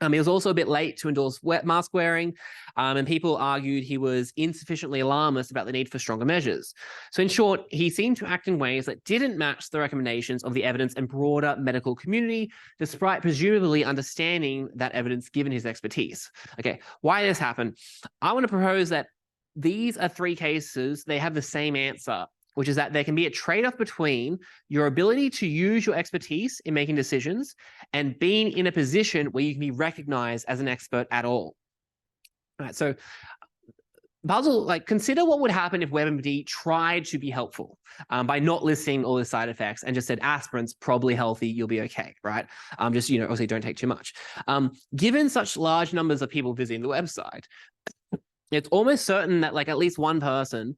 He was also a bit late to endorse mask wearing, and people argued he was insufficiently alarmist about the need for stronger measures. So in short, he seemed to act in ways that didn't match the recommendations of the evidence and broader medical community, despite presumably understanding that evidence given his expertise. Okay, why this happened? I want to propose that these are three cases. They have the same answer, which is that there can be a trade-off between your ability to use your expertise in making decisions and being in a position where you can be recognized as an expert at all. All right, so puzzle, like consider what would happen if WebMD tried to be helpful by not listing all the side effects and just said aspirin's probably healthy, you'll be okay, right? Just, obviously don't take too much. Given such large numbers of people visiting the website, it's almost certain that like at least one person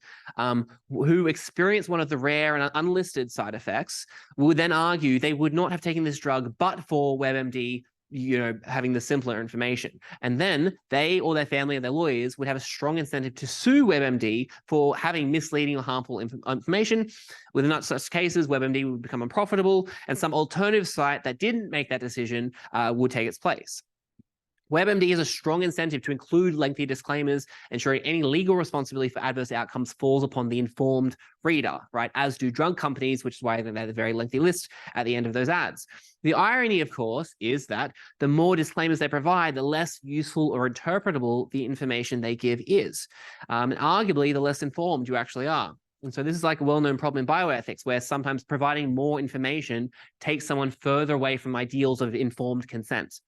who experienced one of the rare and unlisted side effects would then argue they would not have taken this drug but for WebMD, having the simpler information. And then they or their family or their lawyers would have a strong incentive to sue WebMD for having misleading or harmful information. Within such cases, WebMD would become unprofitable and some alternative site that didn't make that decision would take its place. WebMD has a strong incentive to include lengthy disclaimers, ensuring any legal responsibility for adverse outcomes falls upon the informed reader, right? As do drug companies, which is why they have a very lengthy list at the end of those ads. The irony, of course, is that the more disclaimers they provide, the less useful or interpretable the information they give is. And arguably, the less informed you actually are. And so this is like a well-known problem in bioethics, where sometimes providing more information takes someone further away from ideals of informed consent.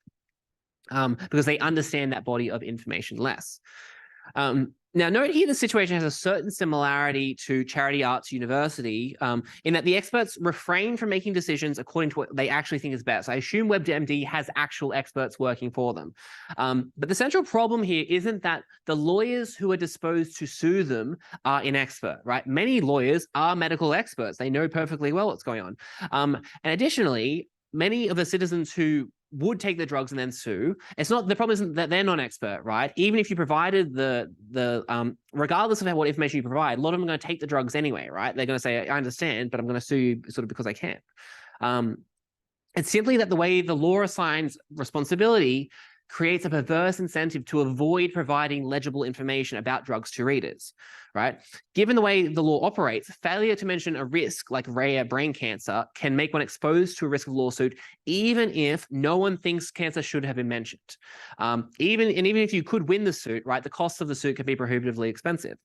Because they understand that body of information less. Now, note here the situation has a certain similarity to Charity Arts University in that the experts refrain from making decisions according to what they actually think is best. I assume WebMD has actual experts working for them. But the central problem here isn't that the lawyers who are disposed to sue them are inexpert, right? Many lawyers are medical experts. They know perfectly well what's going on. And additionally, many of the citizens who would take the drugs and then sue. It's not, the problem isn't that they're non-expert, right? Even if you provided regardless of what information you provide, a lot of them are going to take the drugs anyway, right? They're going to say, I understand, but I'm going to sue you sort of because I can. It's simply that the way the law assigns responsibility creates a perverse incentive to avoid providing legible information about drugs to readers, right? Given the way the law operates, failure to mention a risk like rare brain cancer can make one exposed to a risk of lawsuit, even if no one thinks cancer should have been mentioned. Even if you could win the suit, right, the cost of the suit can be prohibitively expensive.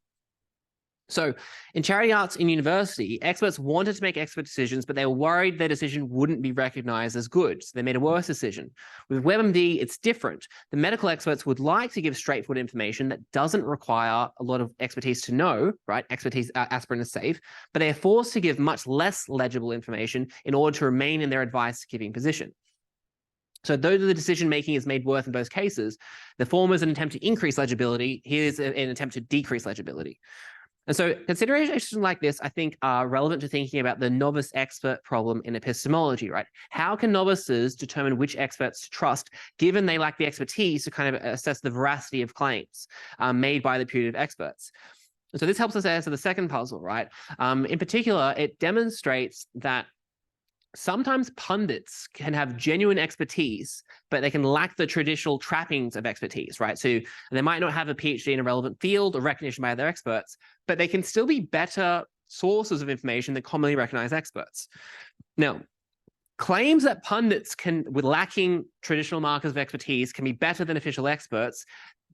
So in Charity Arts in university, experts wanted to make expert decisions, but they were worried their decision wouldn't be recognized as good. So they made a worse decision. With WebMD, it's different. The medical experts would like to give straightforward information that doesn't require a lot of expertise to know, right? Expertise, aspirin is safe, but they are forced to give much less legible information in order to remain in their advice-giving position. So though the decision-making is made worse in both cases, the former is an attempt to increase legibility. Here's an attempt to decrease legibility. And so considerations like this, I think, are relevant to thinking about the novice expert problem in epistemology, right? How can novices determine which experts to trust, given they lack the expertise to kind of assess the veracity of claims made by the putative experts? And so this helps us answer the second puzzle, right? In particular, it demonstrates that sometimes pundits can have genuine expertise, but they can lack the traditional trappings of expertise, right? So they might not have a PhD in a relevant field or recognition by other experts, but they can still be better sources of information than commonly recognized experts. Now, claims that pundits can, with lacking traditional markers of expertise, can be better than official experts,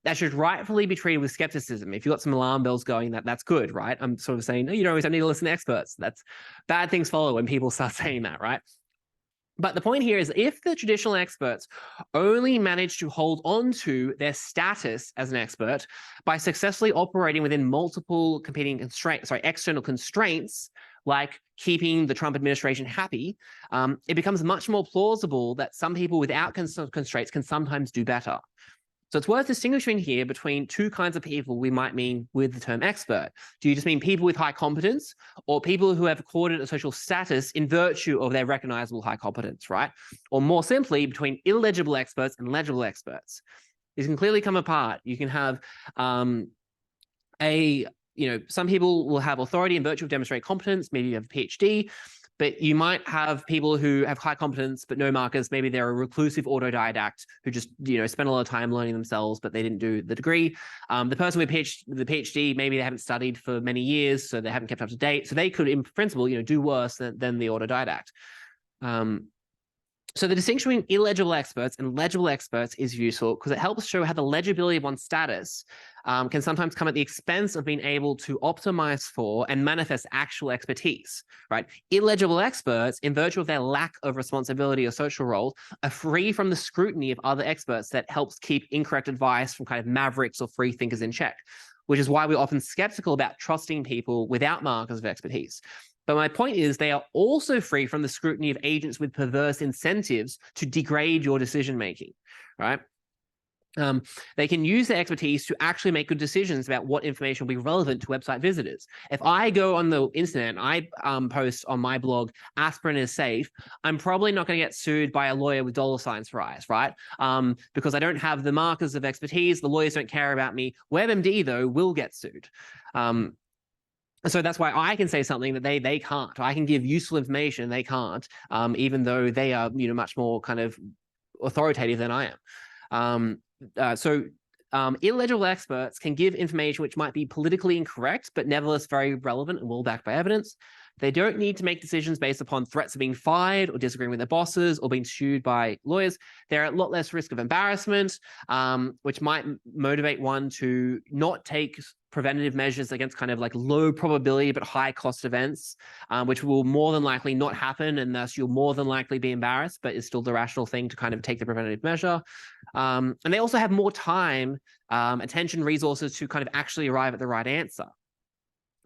that should rightfully be treated with skepticism. If you've got some alarm bells going, that's good, right? I'm sort of saying, no, you don't always need to listen to experts. That's bad things follow when people start saying that, right? But the point here is if the traditional experts only manage to hold on to their status as an expert by successfully operating within multiple competing constraints, external constraints, like keeping the Trump administration happy, it becomes much more plausible that some people without constraints can sometimes do better. So it's worth distinguishing here between two kinds of people we might mean with the term expert. Do you just mean people with high competence, or people who have accorded a social status in virtue of their recognizable high competence, right? Or more simply, between illegible experts and legible experts. These can clearly come apart. You can have some people will have authority in virtue of demonstrated competence. Maybe you have a PhD. But you might have people who have high competence but no markers. Maybe they're a reclusive autodidact who just spend a lot of time learning themselves, but they didn't do the degree. The person with the PhD, maybe they haven't studied for many years, so they haven't kept up to date. So they could, in principle, do worse than the autodidact. So the distinction between illegible experts and legible experts is useful because it helps show how the legibility of one's status can sometimes come at the expense of being able to optimize for and manifest actual expertise, right? Illegible experts, in virtue of their lack of responsibility or social role, are free from the scrutiny of other experts that helps keep incorrect advice from kind of mavericks or free thinkers in check, which is why we're often skeptical about trusting people without markers of expertise. But my point is they are also free from the scrutiny of agents with perverse incentives to degrade your decision-making, right? They can use their expertise to actually make good decisions about what information will be relevant to website visitors. If I go on the internet and I post on my blog, aspirin is safe, I'm probably not going to get sued by a lawyer with dollar signs for eyes, right? Because I don't have the markers of expertise. The lawyers don't care about me. WebMD, though, will get sued. So that's why I can say something that they can't. I can give useful information they can't, even though they are much more kind of authoritative than I am. illegible experts can give information which might be politically incorrect, but nevertheless very relevant and well backed by evidence. They don't need to make decisions based upon threats of being fired or disagreeing with their bosses or being sued by lawyers. They're at a lot less risk of embarrassment, which might motivate one to not take preventative measures against kind of like low probability but high cost events, which will more than likely not happen, and thus you'll more than likely be embarrassed, but it's still the rational thing to kind of take the preventative measure. And they also have more time, attention, resources to kind of actually arrive at the right answer.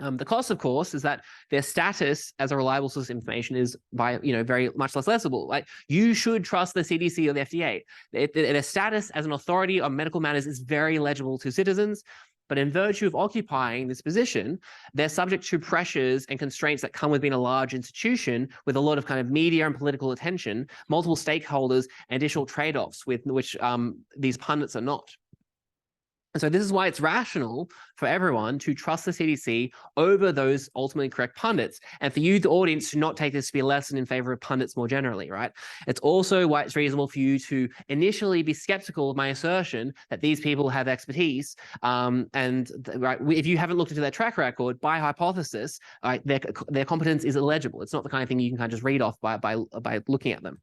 The cost, of course, is that their status as a reliable source of information is very much less legible. Like, you should trust the CDC or the FDA. Their status as an authority on medical matters is very legible to citizens, but in virtue of occupying this position, they're subject to pressures and constraints that come with being a large institution with a lot of kind of media and political attention, multiple stakeholders, and additional trade-offs with which these pundits are not. And so this is why it's rational for everyone to trust the CDC over those ultimately correct pundits. And for you, the audience, to not take this to be a lesson in favor of pundits more generally, right? It's also why it's reasonable for you to initially be skeptical of my assertion that these people have expertise. If you haven't looked into their track record, by hypothesis, their competence is illegible. It's not the kind of thing you can kind of just read off by looking at them.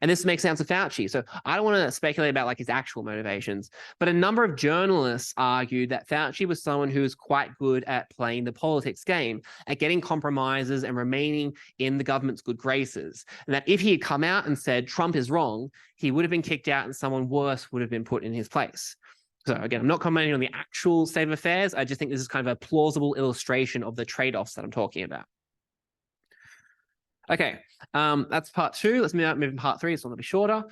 And this makes sense of Fauci. So I don't want to speculate about like his actual motivations, but a number of journalists argued that Fauci was someone who was quite good at playing the politics game, at getting compromises and remaining in the government's good graces. And that if he had come out and said Trump is wrong, he would have been kicked out and someone worse would have been put in his place. So again, I'm not commenting on the actual state of affairs. I just think this is kind of a plausible illustration of the trade-offs that I'm talking about. Okay, that's part two. Let's move to part three. It's going to be shorter.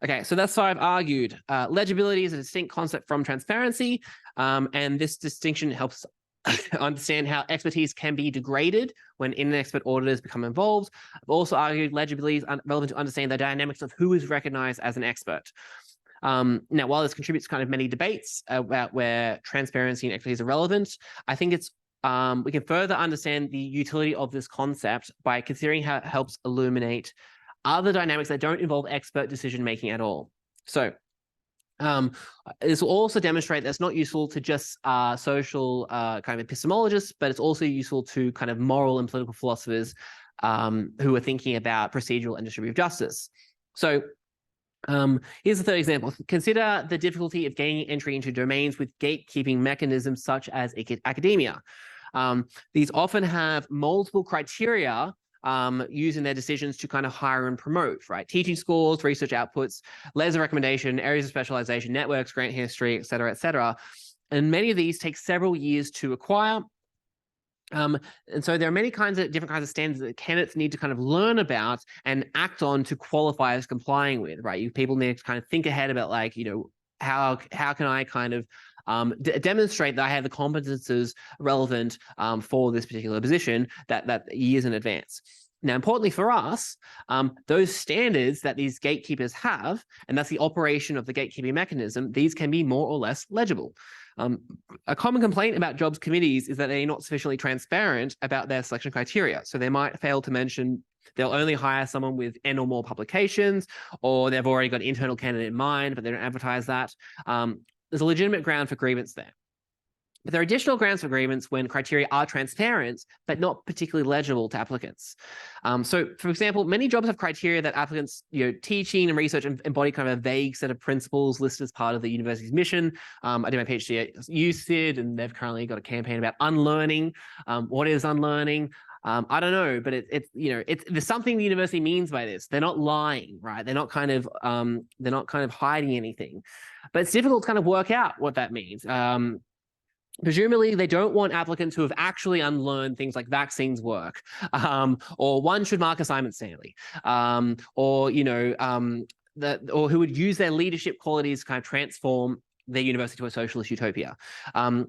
Okay, so that's why I've argued legibility is a distinct concept from transparency, and this distinction helps understand how expertise can be degraded when inexpert auditors become involved. I've also argued legibility is relevant to understand the dynamics of who is recognized as an expert. Now, while this contributes to kind of many debates about where transparency and expertise are relevant, I think it's we can further understand the utility of this concept by considering how it helps illuminate other dynamics that don't involve expert decision-making at all. So this will also demonstrate that it's not useful to just social kind of epistemologists, but it's also useful to kind of moral and political philosophers who are thinking about procedural and distributive justice. So here's the third example. Consider the difficulty of gaining entry into domains with gatekeeping mechanisms such as academia. These often have multiple criteria used in their decisions to kind of hire and promote, right? Teaching scores, research outputs, layers of recommendation, areas of specialization, networks, grant history, et cetera, et cetera. And many of these take several years to acquire. And so there are many different kinds of standards that candidates need to kind of learn about and act on to qualify as complying with, right? People need to kind of think ahead about like, how can I kind of demonstrate that I have the competences relevant for this particular position that years in advance. Now, importantly for us, those standards that these gatekeepers have, and that's the operation of the gatekeeping mechanism, these can be more or less legible. A common complaint about jobs committees is that they're not sufficiently transparent about their selection criteria. So they might fail to mention they'll only hire someone with N or more publications, or they've already got an internal candidate in mind, but they don't advertise that. There's a legitimate ground for grievance there. But there are additional grounds for grievance when criteria are transparent, but not particularly legible to applicants. So, for example, many jobs have criteria that applicants, teaching and research embody kind of a vague set of principles listed as part of the university's mission. I did my PhD at UCID, and they've currently got a campaign about unlearning. What is unlearning? I don't know, but there's something the university means by this. They're not lying, right? They're not kind of hiding anything, but it's difficult to kind of work out what that means. Presumably, they don't want applicants who have actually unlearned things like vaccines work, or one should mark assignments daily, or who would use their leadership qualities to kind of transform their university to a socialist utopia.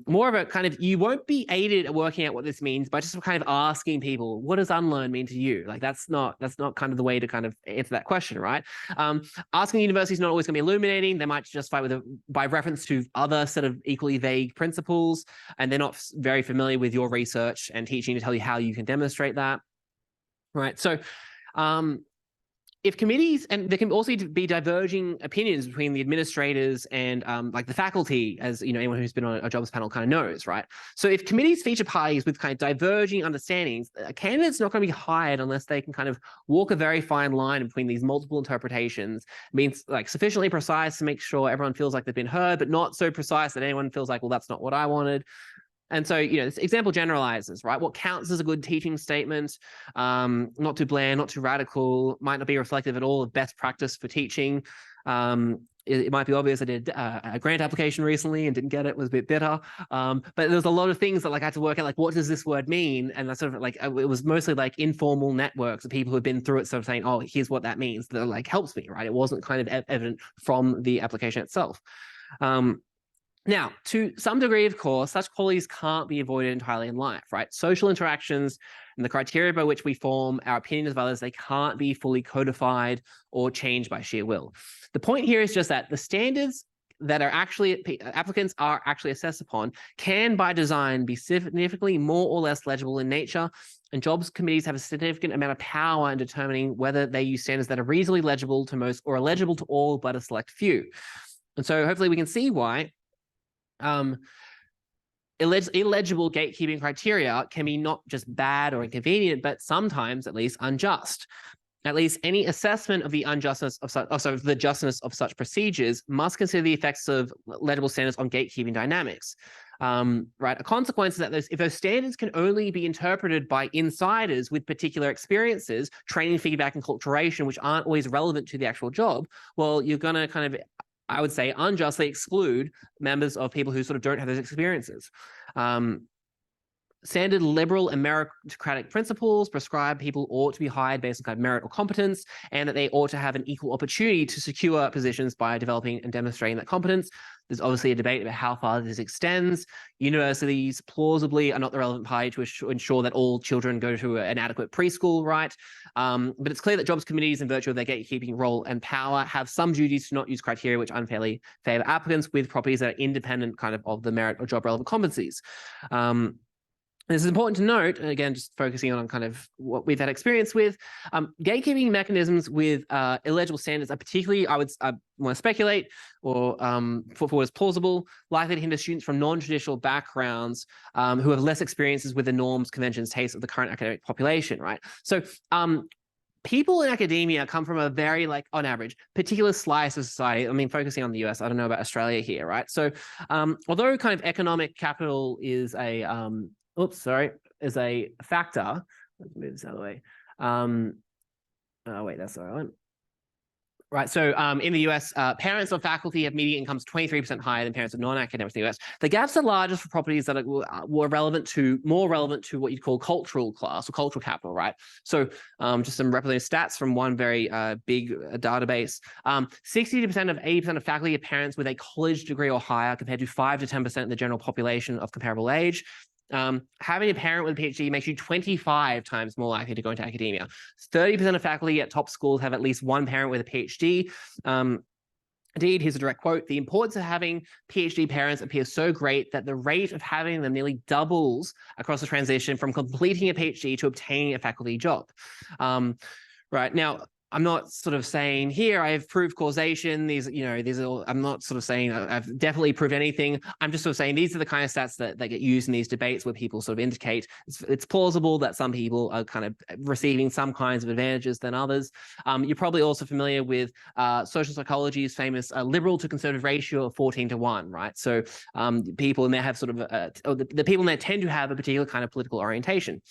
More of a kind of, you won't be aided at working out what this means by just kind of asking people, what does unlearn mean to you? Like that's not kind of the way to kind of answer that question, right? Asking the university is not always going to be illuminating. They might justify by reference to other sort of equally vague principles, and they're not very familiar with your research and teaching to tell you how you can demonstrate that, right? So if committees, and there can also be diverging opinions between the administrators and like the faculty, as you know, anyone who's been on a jobs panel kind of knows, right? So if committees feature parties with kind of diverging understandings, a candidate's not going to be hired unless they can kind of walk a very fine line between these multiple interpretations, means like sufficiently precise to make sure everyone feels like they've been heard, but not so precise that anyone feels like, well, that's not what I wanted. And so, you know, this example generalizes, right? What counts as a good teaching statement, not too bland, not too radical, might not be reflective at all of best practice for teaching. It might be obvious I did a grant application recently and didn't get it, was a bit bitter. But there's a lot of things that like I had to work out, like, what does this word mean? And that's sort of like, it was mostly like informal networks of people who've been through it, sort of saying, oh, here's what that means. That like helps me, right? It wasn't kind of evident from the application itself. Now, to some degree, of course, such qualities can't be avoided entirely in life, right? Social interactions and the criteria by which we form our opinions of others, they can't be fully codified or changed by sheer will. The point here is just that the standards that are actually applicants are actually assessed upon can, by design, be significantly more or less legible in nature, and jobs committees have a significant amount of power in determining whether they use standards that are reasonably legible to most or are legible to all but a select few. And so hopefully we can see why illegible gatekeeping criteria can be not just bad or inconvenient, but sometimes at least unjust. At least any assessment of the unjustness of such, the justness of such procedures must consider the effects of legible standards on gatekeeping dynamics. Right, a consequence is that if those standards can only be interpreted by insiders with particular experiences, training, feedback, and culturation, which aren't always relevant to the actual job, well, you're going to kind of, I would say, unjustly exclude members of people who sort of don't have those experiences. Standard liberal and meritocratic principles prescribe people ought to be hired based on kind of merit or competence, and that they ought to have an equal opportunity to secure positions by developing and demonstrating that competence. There's obviously a debate about how far this extends. Universities plausibly are not the relevant party to ensure that all children go to an adequate preschool, right? But it's clear that jobs committees, in virtue of their gatekeeping role and power, have some duties to not use criteria which unfairly favor applicants with properties that are independent kind of the merit or job relevant competencies. This is important to note, again, just focusing on kind of what we've had experience with. Gatekeeping mechanisms with illegible standards are particularly, I want to speculate, or put forward as plausible, likely to hinder students from non-traditional backgrounds who have less experiences with the norms, conventions, tastes of the current academic population, right? So people in academia come from a very, like, on average, particular slice of society. I mean, focusing on the US, I don't know about Australia here, right? So although kind of economic capital is a is a factor. Let's move this out of the way. Oh, wait, that's the right one. Right, so in the US, parents of faculty have median incomes 23% higher than parents of non-academics in the US. The gaps are largest for properties that were more relevant to what you'd call cultural class or cultural capital, right? So just some representative stats from one very big database. 60% of 80% of faculty are parents with a college degree or higher, compared to 5 to 10% of the general population of comparable age. Having a parent with a PhD makes you 25 times more likely to go into academia. 30% of faculty at top schools have at least one parent with a PhD. Indeed, here's a direct quote: "The importance of having PhD parents appears so great that the rate of having them nearly doubles across the transition from completing a PhD to obtaining a faculty job." Right, now, I'm not sort of saying here I've proved causation. These are all, I'm not sort of saying I've definitely proved anything. I'm just sort of saying these are the kind of stats that get used in these debates, where people sort of indicate it's plausible that some people are kind of receiving some kinds of advantages than others. You're probably also familiar with social psychology's famous liberal to conservative ratio of 14:1, right? So people in there have sort of the people in there tend to have a particular kind of political orientation.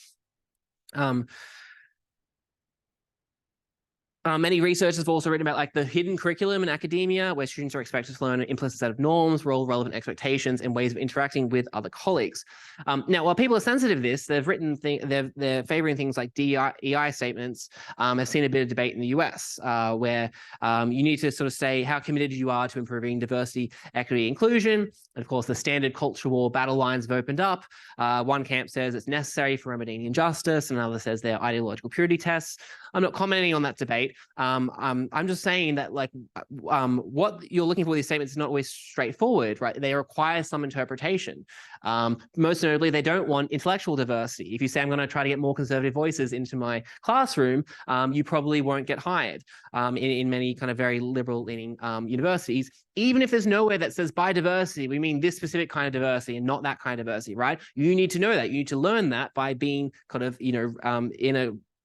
Many researchers have also written about, like, the hidden curriculum in academia, where students are expected to learn an implicit set of norms, role-relevant expectations, and ways of interacting with other colleagues. Now, while people are sensitive to this, they've written they're favoring things like DEI statements. I've seen a bit of debate in the US where you need to sort of say how committed you are to improving diversity, equity, inclusion. And of course, the standard culture war battle lines have opened up. One camp says it's necessary for remedying injustice, and another says they're ideological purity tests. I'm not commenting on that debate. I'm just saying that like what you're looking for these statements is not always straightforward, right? They require some interpretation. Most notably, they don't want intellectual diversity. If you say I'm going to try to get more conservative voices into my classroom, you probably won't get hired in many kind of very liberal-leaning universities, even if there's nowhere that says by diversity, we mean this specific kind of diversity and not that kind of diversity, right? You need to know that. You need to learn that by being kind of, in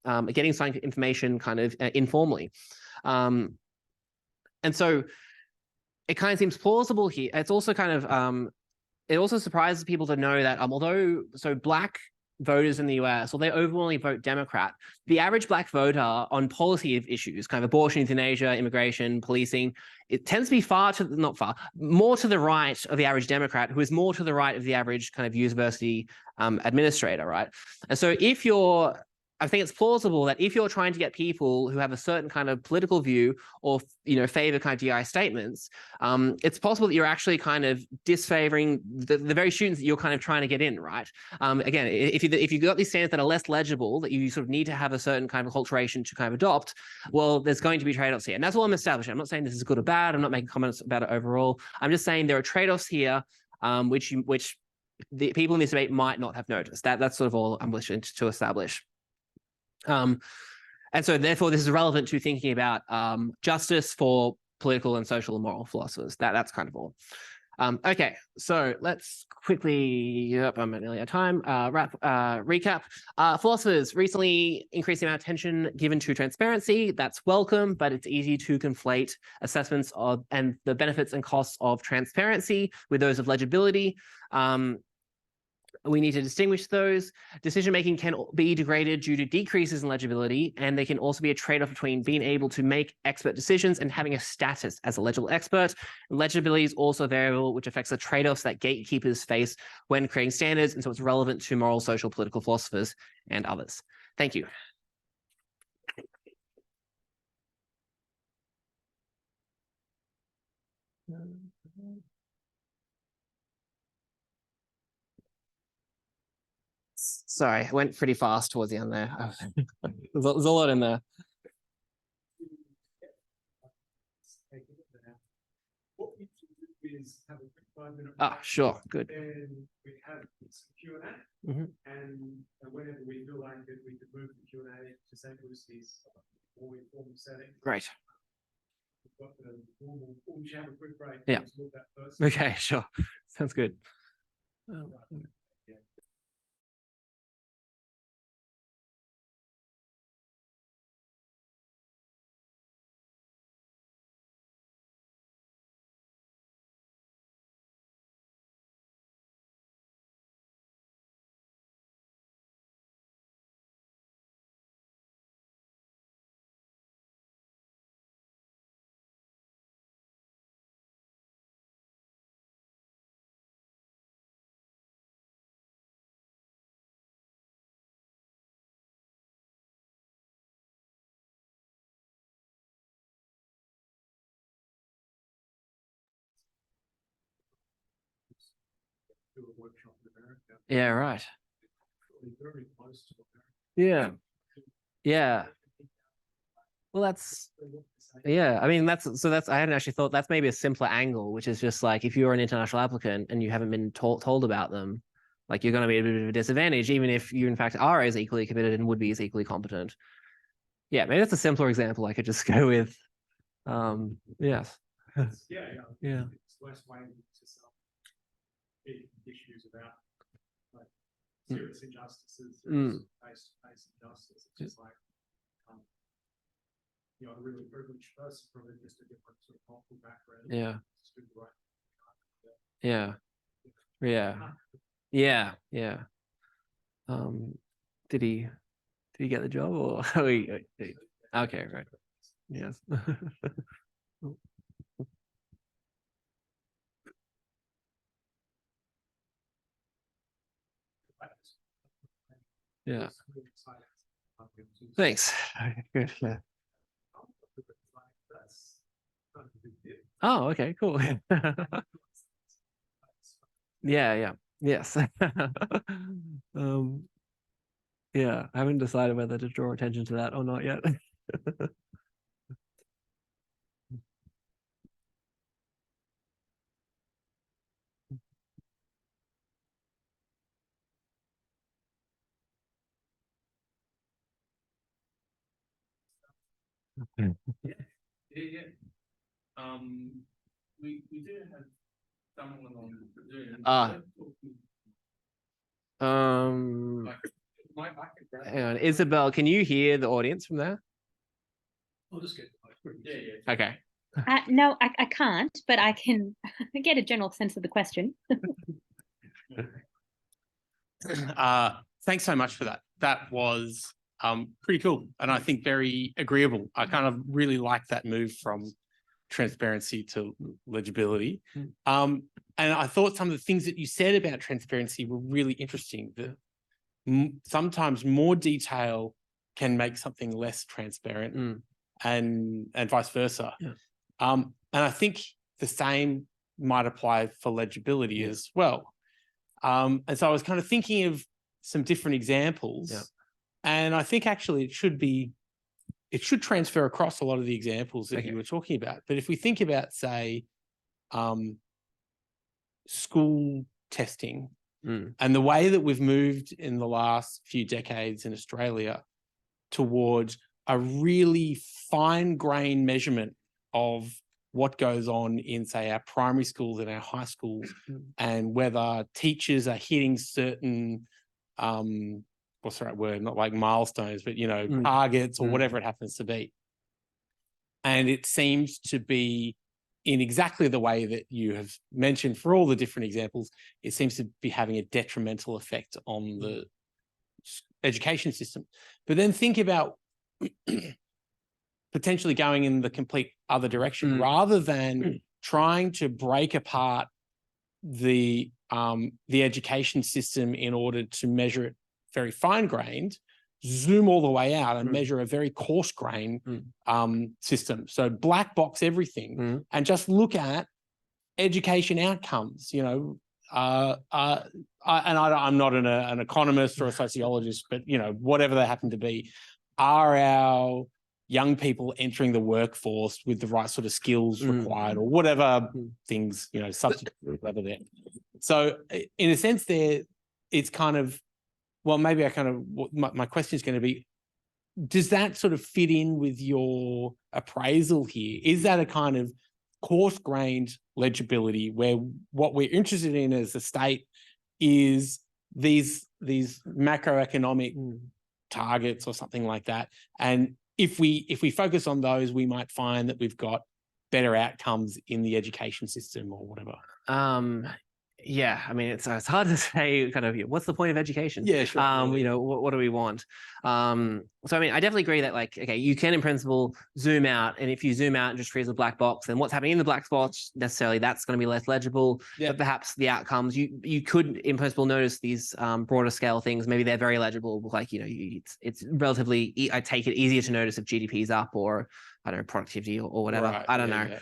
a getting scientific information kind of informally. And so it kind of seems plausible here. It's also kind of, it also surprises people to know that so Black voters in the US, they overwhelmingly vote Democrat, the average Black voter on policy issues, kind of abortion, euthanasia, immigration, policing, it tends to be more to the right of the average Democrat, who is more to the right of the average kind of university administrator, right? And so I think it's plausible that if you're trying to get people who have a certain kind of political view or favor kind of DI statements, it's possible that you're actually kind of disfavoring the very students that you're kind of trying to get in, right? Again, if you've got these standards that are less legible, that you sort of need to have a certain kind of acculturation to kind of adopt, well, there's going to be trade-offs here. And that's all I'm establishing. I'm not saying this is good or bad. I'm not making comments about it overall. I'm just saying there are trade-offs here, which the people in this debate might not have noticed. That's sort of all I'm wishing to establish. And so therefore this is relevant to thinking about justice for political and social and moral philosophers. That's kind of all. Okay, so let's quickly, I'm nearly out of time, recap. Philosophers recently increased the amount of attention given to transparency. That's welcome, but it's easy to conflate assessments of and the benefits and costs of transparency with those of legibility. We need to distinguish those. Decision-making can be degraded due to decreases in legibility, and there can also be a trade-off between being able to make expert decisions and having a status as a legible expert. Legibility is also a variable which affects the trade-offs that gatekeepers face when creating standards, and so it's relevant to moral, social, political philosophers and others. Thank you. Sorry, I went pretty fast towards the end there. There's a lot in there. What we do is have a quick 5-minute break. Sure, good. Then we have some Q&A, and whenever we feel like it, we could move the Q&A to St. Lucy's more informal setting. Great. We've got the normal, we should have a quick break. Yeah. That first. Okay, sure. Sounds good. Do a workshop in America. Yeah, right. Very close to America. Yeah. Well, I mean, I hadn't actually thought that's maybe a simpler angle, which is just like if you're an international applicant and you haven't been told about them, like you're going to be a bit of a disadvantage, even if you in fact are as equally committed and would be as equally competent. Yeah, maybe that's a simpler example I could just go with. Yes. Yeah. It's less weighted to some big issues about like serious injustices, face-to-face injustice. It's just like a really privileged person from just a different sort of cultural background. Yeah. Did he get the job or okay, right. Yes. Yeah. Thanks. Good. Yeah. Oh, okay, cool. Yeah. Yes. Yeah, I haven't decided whether to draw attention to that or not yet. Yeah. We do have someone on Zoom. Hang on, Isabel, can you hear the audience from there? I'll just get. Yeah. Okay. No, I can't, but I can get a general sense of the question. Thanks so much for that. That was pretty cool, and I think very agreeable. I kind of really like that move from transparency to legibility. And I thought some of the things that you said about transparency were really interesting. That sometimes more detail can make something less transparent, and vice versa. Yeah. And I think the same might apply for legibility as well. And so I was kind of thinking of some different examples, and I think actually it should transfer across a lot of the examples that you were talking about. But if we think about, say, school testing and the way that we've moved in the last few decades in Australia towards a really fine-grained measurement of what goes on in, say, our primary schools and our high schools, and whether teachers are hitting certain, what's the right word? Not like milestones, but, you know, targets or whatever it happens to be. And it seems to be in exactly the way that you have mentioned for all the different examples, it seems to be having a detrimental effect on the education system. But then think about potentially going in the complete other direction, rather than trying to break apart the education system in order to measure it very fine-grained, zoom all the way out and measure a very coarse-grained system. So black box everything and just look at education outcomes, you know. I'm not an economist or a sociologist, but, you know, whatever they happen to be, are our young people entering the workforce with the right sort of skills required, or whatever things, you know, substitute whatever there. So in a sense there, it's kind of, well, maybe my question is going to be, does that sort of fit in with your appraisal here? Is that a kind of coarse-grained legibility where what we're interested in as a state is these macroeconomic targets or something like that? And if we focus on those, we might find that we've got better outcomes in the education system or whatever. Yeah, I mean, it's hard to say kind of, what's the point of education? Yeah, sure. You know, what do we want? So, I mean, I definitely agree that, like, okay, you can in principle zoom out, and if you zoom out and just treat it as a black box, then what's happening in the black box, necessarily that's going to be less legible, but perhaps the outcomes, you could in principle notice these broader scale things, maybe they're very legible, like, you know, it's relatively, I take it, easier to notice if GDP is up, or, I don't know, productivity or whatever. Right. I don't know.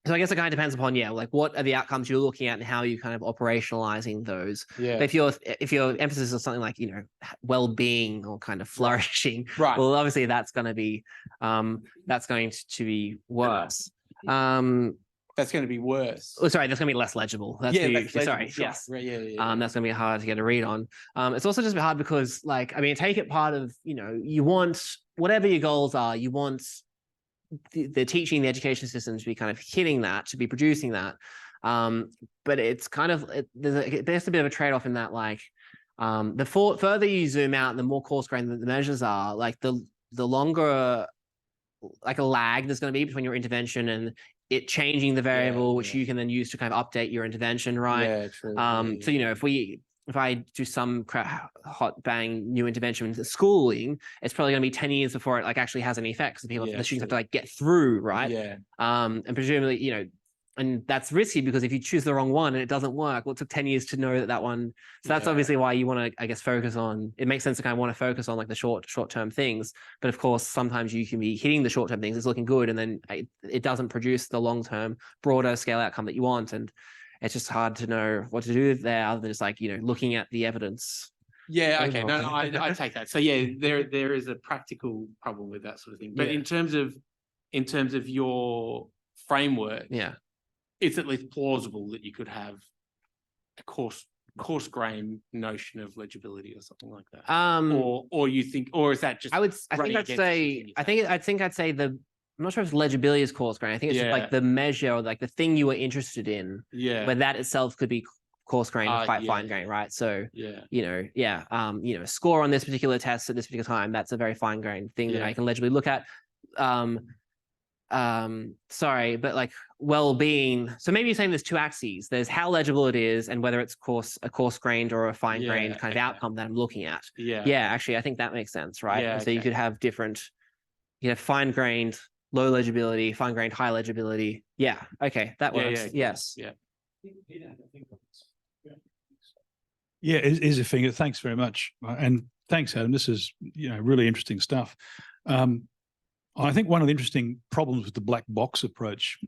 So I guess it kind of depends upon, like, what are the outcomes you're looking at and how you're kind of operationalizing those. Yeah. But if your emphasis is something like, you know, well-being or kind of flourishing, right. Well, obviously that's going to be worse. That's going to be worse. Oh, sorry, that's going to be less legible. That's sorry. Yes. Right. Yeah. That's going to be hard to get a read on. It's also just hard because, like, I mean, take it part of, you know, you want, whatever your goals are, you want the teaching, the education system to be kind of hitting that, to be producing that. But it's kind of, there's a bit of a trade-off in that, like, the further you zoom out, the more coarse-grained the measures are, like, the longer, like, a lag there's going to be between your intervention and it changing the variable, which you can then use to kind of update your intervention, right? Yeah, true. So, you know, if I do some hot bang new intervention into schooling, it's probably going to be 10 years before it, like, actually has any effects. The students have to, like, get through, right? Yeah. And presumably, you know, and that's risky because if you choose the wrong one and it doesn't work, well, it took 10 years to know that one. So that's obviously why you want to, I guess, focus on, it makes sense to kind of want to focus on, like, the short-term things. But of course, sometimes you can be hitting the short-term things, it's looking good, and then it doesn't produce the long-term, broader scale outcome that you want. And it's just hard to know what to do there, other than just, like, you know, looking at the evidence. Yeah. Okay. No, I take that. So yeah, there is a practical problem with that sort of thing. But in terms of your framework, it's at least plausible that you could have a coarse-grained notion of legibility or something like that? Um, Or you think, or is that just I think running I'd against say, everything I'd say I'm not sure if legibility is coarse grained. I think it's just Yeah. like the measure or like the thing you were interested in, Yeah. where that itself could be coarse grained or quite yeah, fine grained, right? So, Yeah. score on this particular test at this particular time, that's a very fine grained thing that Yeah. I can legibly look at. Sorry, but like well-being. So maybe you're saying there's two axes. There's how legible it is and whether it's a coarse grained or a fine grained Yeah, kind of okay. outcome that I'm looking at. Yeah. Yeah, actually, I think that makes sense, right? Yeah, And so you okay. could have different, fine grained, low legibility, fine grained, high legibility. Yeah, okay, that works. Yeah. Yes. Yeah. Yeah, is a finger. Thanks very much, and thanks, Adam. This is really interesting stuff. I think one of the interesting problems with the black box approach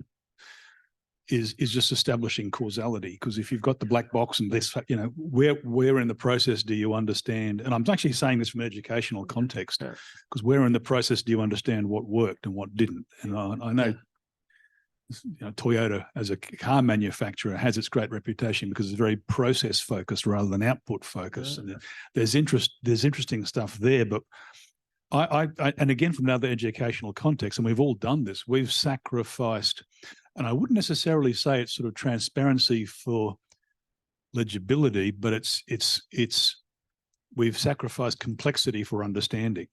is just establishing causality. Because if you've got the black box and this, where in the process do you understand? And I'm actually saying this from an educational context, because where in the process do you understand what worked and what didn't? And I know. Toyota as a car manufacturer has its great reputation because it's very process focused rather than output focused. And there's interesting stuff there, but I and again from another educational context, and we've all done this, we've sacrificed, and I wouldn't necessarily say it's sort of transparency for legibility, but it's we've sacrificed complexity for understanding.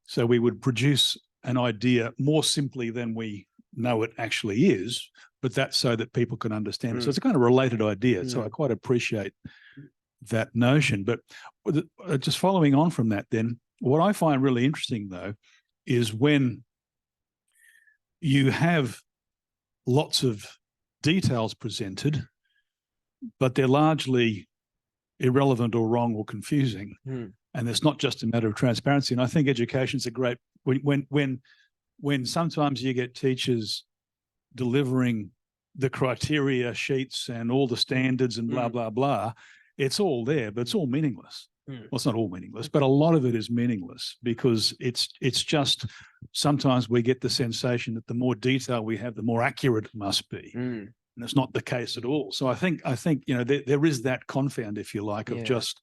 So we would produce an idea more simply than we know it actually is, but that's so that people can understand it. So it's a kind of related idea. So I quite appreciate that notion. But just following on from that, then what I find really interesting though is when you have lots of details presented, but they're largely irrelevant or wrong or confusing. And it's not just a matter of transparency. And I think education's a great when sometimes you get teachers delivering the criteria sheets and all the standards and blah, blah, blah, it's all there, but it's all meaningless. Well, it's not all meaningless, but a lot of it is meaningless because it's just sometimes we get the sensation that the more detail we have, the more accurate it must be. And it's not the case at all. So I think there is that confound, if you like, of just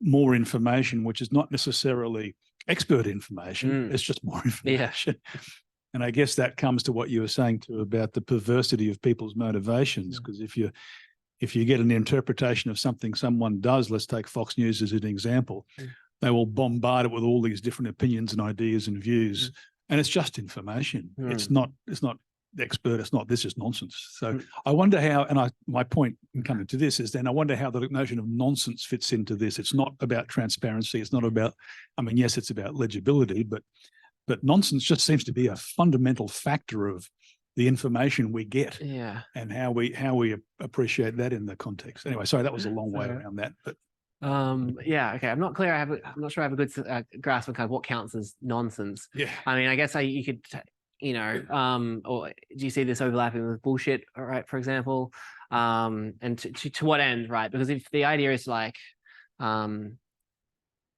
more information, which is not necessarily expert information. It's just more information. And I guess that comes to what you were saying too about the perversity of people's motivations. Because if you get an interpretation of something someone does, let's take Fox News as an example, they will bombard it with all these different opinions and ideas and views, and it's just information. It's not expert. It's not. This is nonsense. So I wonder how. And my point in coming to this is then I wonder how the notion of nonsense fits into this. It's not about transparency. It's not about. I mean, yes, it's about legibility, but nonsense just seems to be a fundamental factor of the information we get and how we appreciate that in the context. Anyway, sorry, that was a long way around that, but okay, I'm not clear. I'm not sure I have a good grasp of kind of what counts as nonsense. I mean, I guess you could or do you see this overlapping with bullshit, right, for example, and to what end, right? Because if the idea is like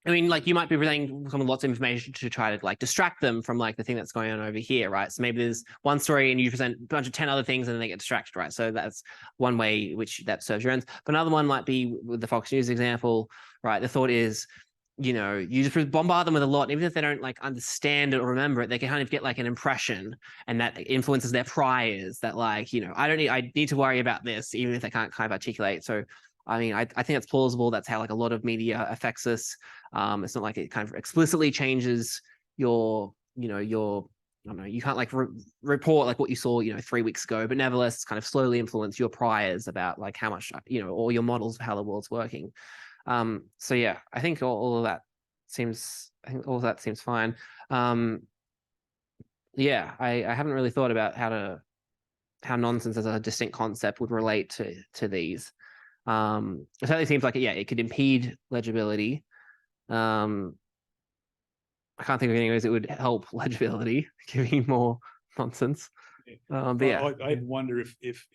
I mean, like you might be relaying lots of information to try to like distract them from like the thing that's going on over here, right? So maybe there's one story and you present a bunch of 10 other things and then they get distracted, right? So that's one way which that serves your ends. But another one might be with the Fox News example, right? The thought is, you just bombard them with a lot. And even if they don't like understand it or remember it, they can kind of get like an impression and that influences their priors that like, I need to worry about this, even if they can't kind of articulate. So I mean, I think that's plausible. That's how like a lot of media affects us. It's not like it kind of explicitly changes your, I don't know, you can't like report like what you saw, 3 weeks ago, but nevertheless, it's kind of slowly influence your priors about like how much, all your models of how the world's working. So yeah, I think all of that seems fine. Yeah, I haven't really thought about how nonsense as a distinct concept would relate to these. It certainly seems like it could impede legibility. I can't think of any ways it would help legibility, giving more nonsense. But yeah, I wonder if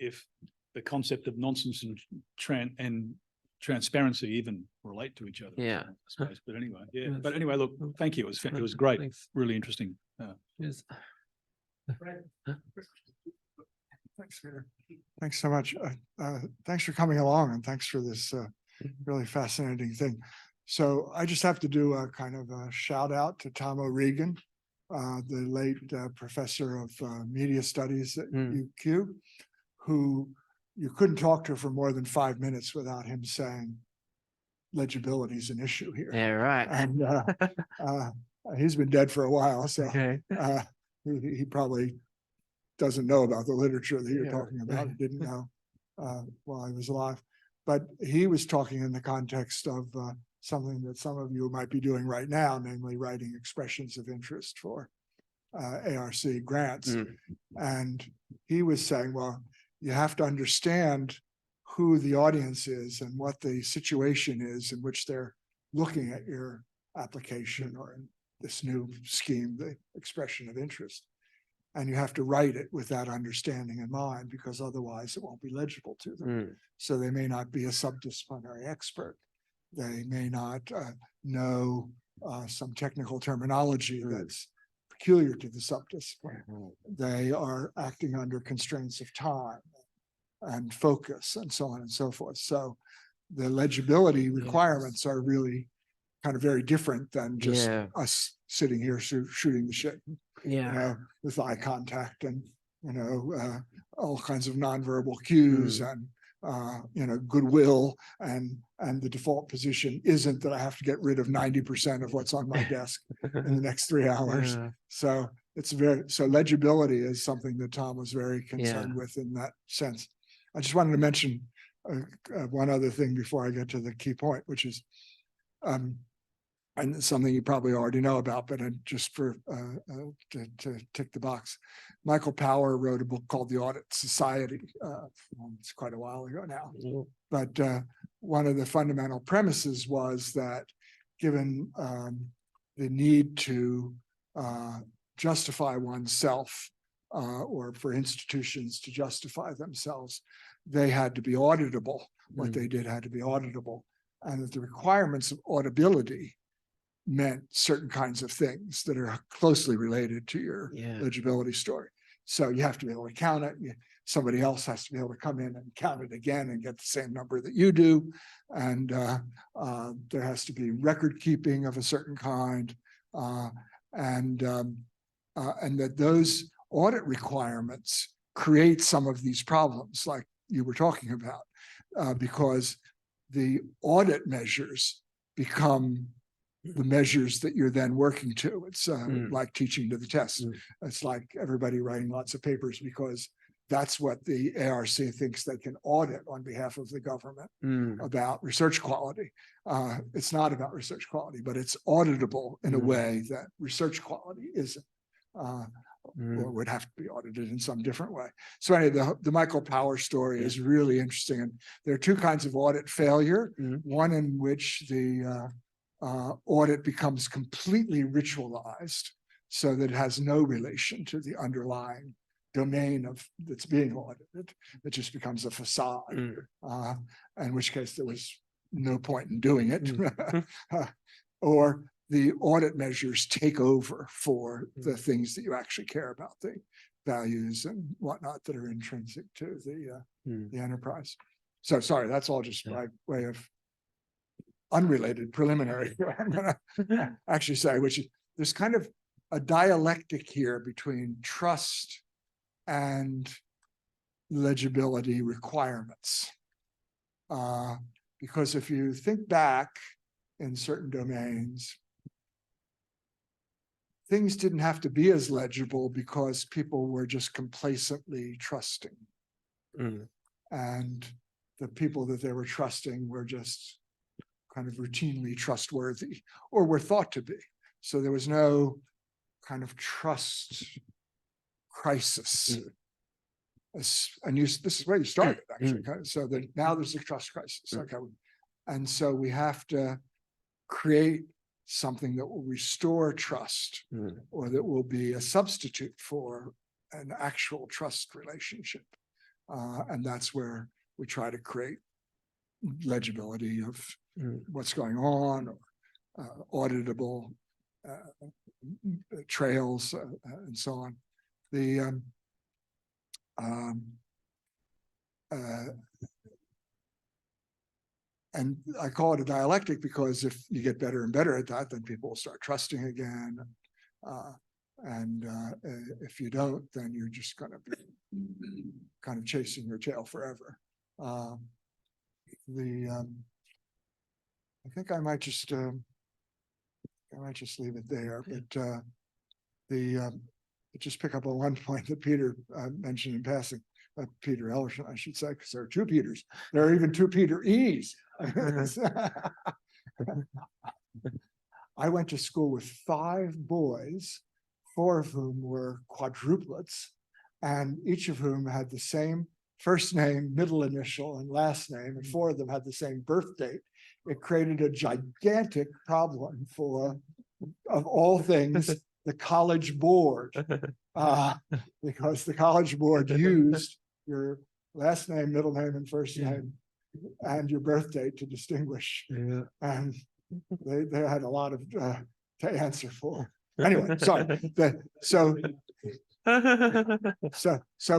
the concept of nonsense and transparency even relate to each other. Yeah, I suppose. But anyway, yeah. Yes. But anyway, look, thank you. It was great. Thanks. Really interesting. Yes. Thanks so much. Thanks for coming along and thanks for this really fascinating thing. So I just have to do a kind of a shout out to Tom O'Regan, the late professor of media studies at UQ, who you couldn't talk to for more than 5 minutes without him saying legibility is an issue here. Yeah, right. And he's been dead for a while, so Okay. he probably doesn't know about the literature that you're Yeah. talking about. He didn't know while he was alive. But he was talking in the context of something that some of you might be doing right now, namely writing expressions of interest for ARC grants. And he was saying, well, you have to understand who the audience is and what the situation is in which they're looking at your application or in this new scheme, the expression of interest. And you have to write it with that understanding in mind, because otherwise it won't be legible to them. So they may not be a subdisciplinary expert. They may not know some technical terminology that's peculiar to the subdiscipline. They are acting under constraints of time and focus and so on and so forth. So the legibility requirements are really kind of very different than just us sitting here shooting the shit, you know, with eye contact and, you know, all kinds of nonverbal cues and, you know, goodwill, and the default position isn't that I have to get rid of 90% of what's on my desk in the next 3 hours. So it's so legibility is something that Tom was very concerned with in that sense. I just wanted to mention one other thing before I get to the key point, which is, and something you probably already know about, but just for to tick the box. Michael Power wrote a book called The Audit Society. It's quite a while ago now. But one of the fundamental premises was that given the need to justify oneself or for institutions to justify themselves, they had to be auditable. What they did had to be auditable. And that the requirements of auditability meant certain kinds of things that are closely related to your legibility story. So you have to be able to count it. Somebody else has to be able to come in and count it again and get the same number that you do. And there has to be record keeping of a certain kind. And that those audit requirements create some of these problems like you were talking about, because the audit measures become the measures that you're then working to. It's like teaching to the test. It's like everybody writing lots of papers because that's what the ARC thinks they can audit on behalf of the government about research quality. It's not about research quality, but it's auditable in a way that research quality isn't, or would have to be audited in some different way. So anyway, the Michael Power story is really interesting. And there are two kinds of audit failure. One in which the audit becomes completely rictualized so that it has no relation to the underlying domain of that's being audited. It just becomes a facade, in which case there was no point in doing it. Or the audit measures take over for the things that you actually care about, the values and whatnot that are intrinsic to the enterprise. So sorry, that's all just by way of unrelated preliminary. I'm gonna actually say, which is there's kind of a dialectic here between trust and legibility requirements. Because if you think back in certain domains, things didn't have to be as legible because people were just complacently trusting. And the people that they were trusting were just kind of routinely trustworthy, or were thought to be. So there was no kind of trust crisis. And this is where you started, actually. So that now there's a trust crisis. Okay. And so we have to create something that will restore trust, or that will be a substitute for an actual trust relationship. And that's where we try to create legibility of what's going on, or auditable trails, and so on. The and I call it a dialectic because if you get better and better at that, then people will start trusting again. If you don't, then you're just going to be kind of chasing your tail forever. I think I might just leave it there, but just pick up on one point that Peter mentioned in passing. Peter Ellerson, I should say, because there are two Peters. There are even two Peter E's. I went to school with 5 boys, 4 of whom were quadruplets, and each of whom had the same first name, middle initial, and last name, and 4 of them had the same birth date. It created a gigantic problem for, of all things, the College Board, because the College Board used your last name, middle name, and first name, and your birth date to distinguish. And they had a lot of to answer for. Anyway, sorry. So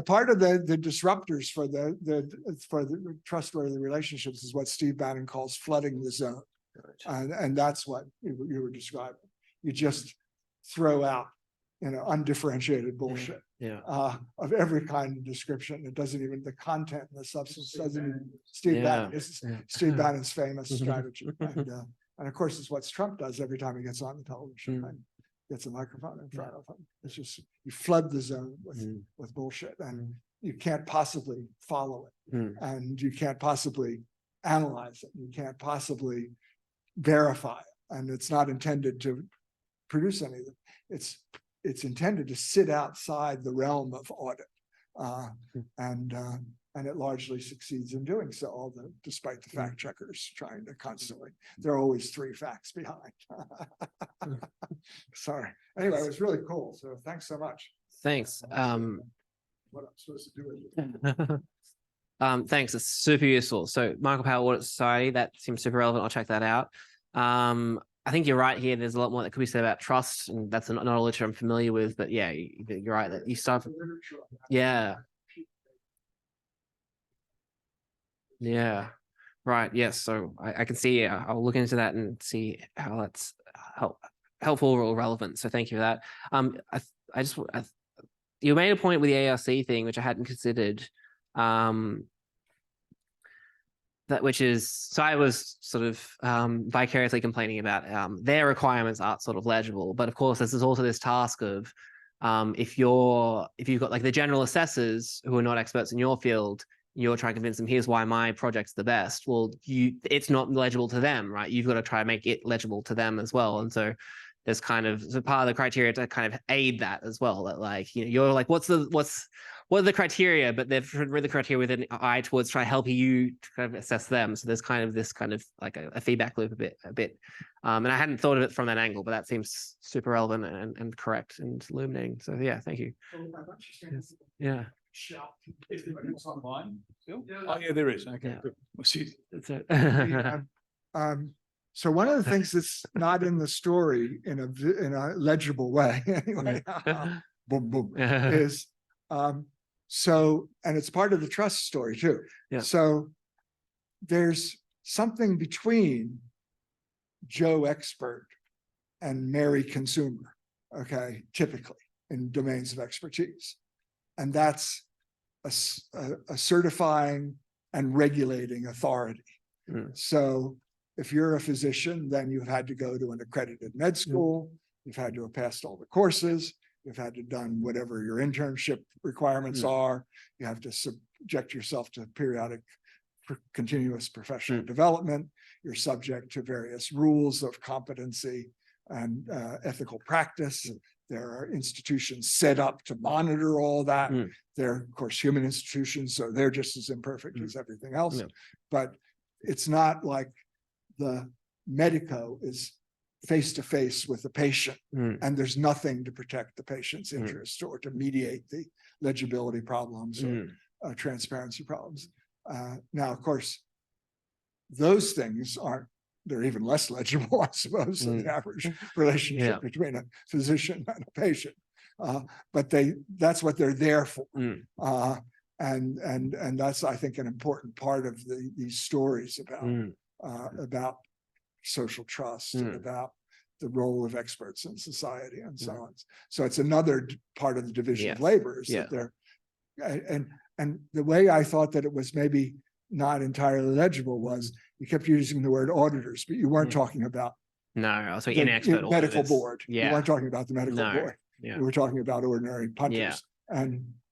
part of the disruptors for the trustworthy relationships is what Steve Bannon calls flooding the zone, and that's what you were describing. You just throw out, undifferentiated bullshit of every kind of description. It doesn't even, the content and the substance doesn't even. Steve Bannon. This is Steve Bannon's famous strategy, and of course, it's what Trump does every time he gets on the television and gets a microphone in front of him. It's just, you flood the zone with bullshit, and you can't possibly follow it, and you can't possibly analyze it. You can't possibly verify it, and it's not intended to produce anything. It's intended to sit outside the realm of audit, and it largely succeeds in doing so. Despite the fact checkers trying to constantly, there are always 3 facts behind. Sorry. Anyway, it was really cool. So thanks so much. Thanks. What I'm supposed to do with it. Thanks. It's super useful. So Michael Powell Audit Society, that seems super relevant. I'll check that out. I think you're right here. There's a lot more that could be said about trust, and that's not a literature I'm familiar with, but yeah, you're right that you start. Yeah. Yeah. Right. Yes. So I can see, I'll look into that and see how that's helpful or relevant. So thank you for that. You made a point with the ARC thing, which I hadn't considered. Which is, so I was sort of vicariously complaining about their requirements aren't sort of legible, but of course this is also this task of if you've got like the general assessors who are not experts in your field, you're trying to convince them, here's why my project's the best. Well, it's not legible to them, right? You've got to try and make it legible to them as well. And so there's kind of part of the criteria to kind of aid that as well. That like, you're like, what are the criteria? But they've read the criteria with an eye towards try helping you to kind of assess them. So there's kind of this kind of like a feedback loop a bit. And I hadn't thought of it from that angle, but that seems super relevant and correct and illuminating. So yeah, thank you. Yeah. It's online still? Oh yeah, there is. Okay, good. We'll see. That's it. So one of the things that's not in the story in a legible way, anyway, boom, boom, is so, and it's part of the trust story too. Yeah. So there's something between Joe Expert and Mary Consumer, okay, typically in domains of expertise. And that's a certifying and regulating authority. So if you're a physician, then you've had to go to an accredited med school, you've had to have passed all the courses, you've had to have done whatever your internship requirements are, you have to subject yourself to periodic continuous professional development, you're subject to various rules of competency and ethical practice. There are institutions set up to monitor all that. They're, of course, human institutions, so they're just as imperfect as everything else. But it's not like the medico is face-to-face with the patient, and there's nothing to protect the patient's interest or to mediate the legibility problems or transparency problems. Now, of course, those things aren't, they're even less legible, I suppose, than the average relationship between a physician and a patient. But that's what they're there for. And that's, I think, an important part of these stories about about social trust and about the role of experts in society and so on. So it's another part of the division of labor is that they're, and the way I thought that it was maybe not entirely legible was you kept using the word auditors, but you weren't talking about No, so the inexpert medical auditors. board. Yeah. You weren't talking about the medical No. board. Yeah. You were talking about ordinary punters. Yeah.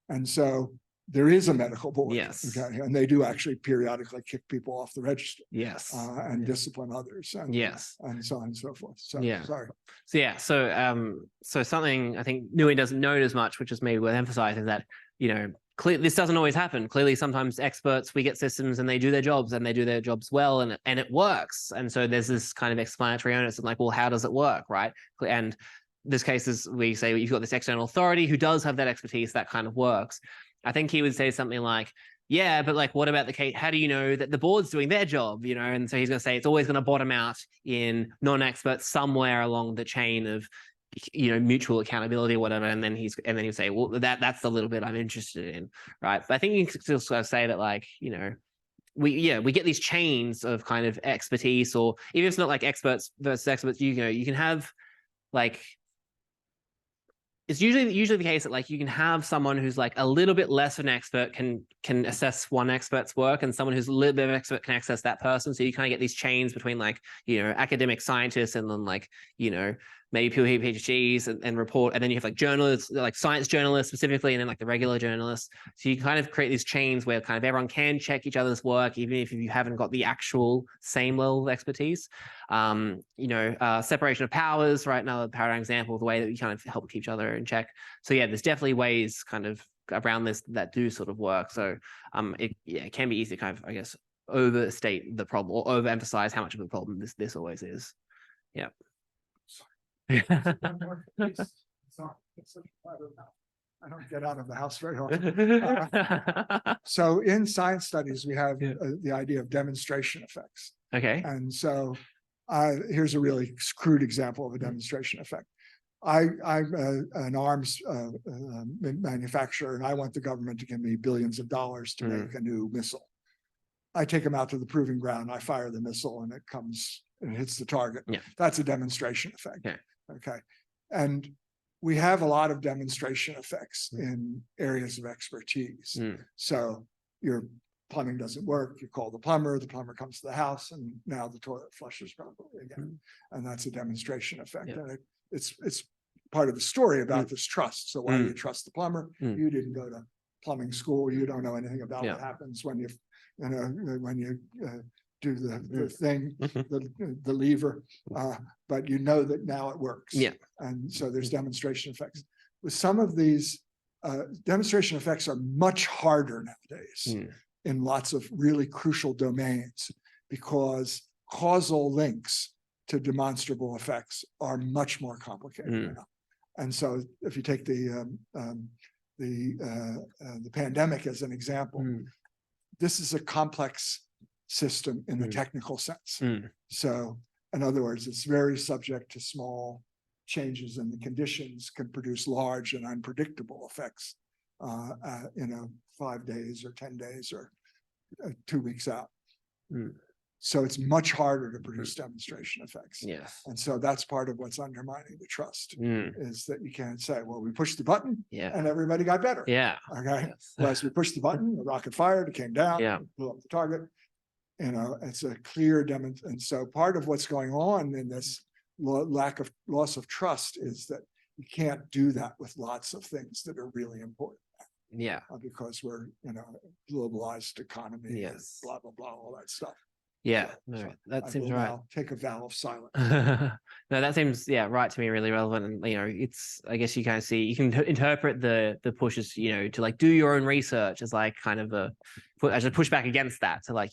And so there is a medical board. Yes. Okay. And they do actually periodically kick people off the register. Yes. And discipline others. And, Yes. and so on and so forth. So Yeah. sorry. So yeah, so something I think Nguyen doesn't note as much, which is maybe worth emphasizing, that, you know, this doesn't always happen. Clearly, sometimes experts, we get systems and they do their jobs and they do their jobs well, and it works. And so there's this kind of explanatory onus of like, well, how does it work, right? And this case is, we say you've got this external authority who does have that expertise that kind of works. I think he would say something like, yeah, but like, what about the case? How do you know that the board's doing their job? You know, and so he's going to say it's always going to bottom out in non-experts somewhere along the chain of, you know, mutual accountability or whatever. And then he'll say, well, that's the little bit I'm interested in, right? But I think you can still sort of say that, like, you know, we get these chains of kind of expertise, or even if it's not like experts versus experts, you know, you can have like, it's usually the case that like you can have someone who's like a little bit less of an expert can assess one expert's work, and someone who's a little bit of an expert can access that person. So you kind of get these chains between like, you know, academic scientists and then like, you know, maybe people who PhDs and report, and then you have like journalists, like science journalists specifically, and then like the regular journalists. So you kind of create these chains where kind of everyone can check each other's work, even if you haven't got the actual same level of expertise. You know, separation of powers, right? Another paradigm example of the way that we kind of help keep each other in check. So yeah, there's definitely ways kind of around this that do sort of work. So it can be easy to kind of, I guess, overstate the problem or overemphasize how much of a problem this always is. Yeah. One more piece. Sorry, it's such a private mouth. I don't get out of the house very often. So in science studies, we have the idea of demonstration effects. Okay. And so here's a really crude example of a demonstration effect. I'm an arms manufacturer, and I want the government to give me billions of dollars to make a new missile. I take them out to the proving ground, I fire the missile, and it comes and hits the target. Yeah. That's a demonstration effect. Okay. Okay. And we have a lot of demonstration effects in areas of expertise. So your plumbing doesn't work, you call the plumber comes to the house, and now the toilet flushes properly again. And that's a demonstration effect. Yeah. And it's part of the story about this trust. So why do you trust the plumber? You didn't go to plumbing school. You don't know anything about what happens when you do the thing, the lever, but you know that now it works. Yeah. And so there's demonstration effects. With some of these demonstration effects are much harder nowadays in lots of really crucial domains, because causal links to demonstrable effects are much more complicated now. And so if you take the pandemic as an example, this is a complex system in the technical sense. So in other words, it's very subject to small changes in the conditions can produce large and unpredictable effects, 5 days or 10 days or 2 weeks out. So it's much harder to produce demonstration effects. Yes. And so that's part of what's undermining the trust is that you can't say, well, we pushed the button and everybody got better. Yeah. Okay. Yes. Whereas we pushed the button, the rocket fired, it came down, blew up the target. It's a clear demonstration. And so part of what's going on in this loss of trust is that you can't do that with lots of things that are really important. Yeah. Because we're, globalized economy, Yes. blah, blah, blah, all that stuff. Yeah. So No, that I seems will right. now take a vow of silence. No, that seems right to me, really relevant. And it's, I guess you kind of see, you can interpret the pushes, to like do your own research as like kind of as a pushback against that, to like,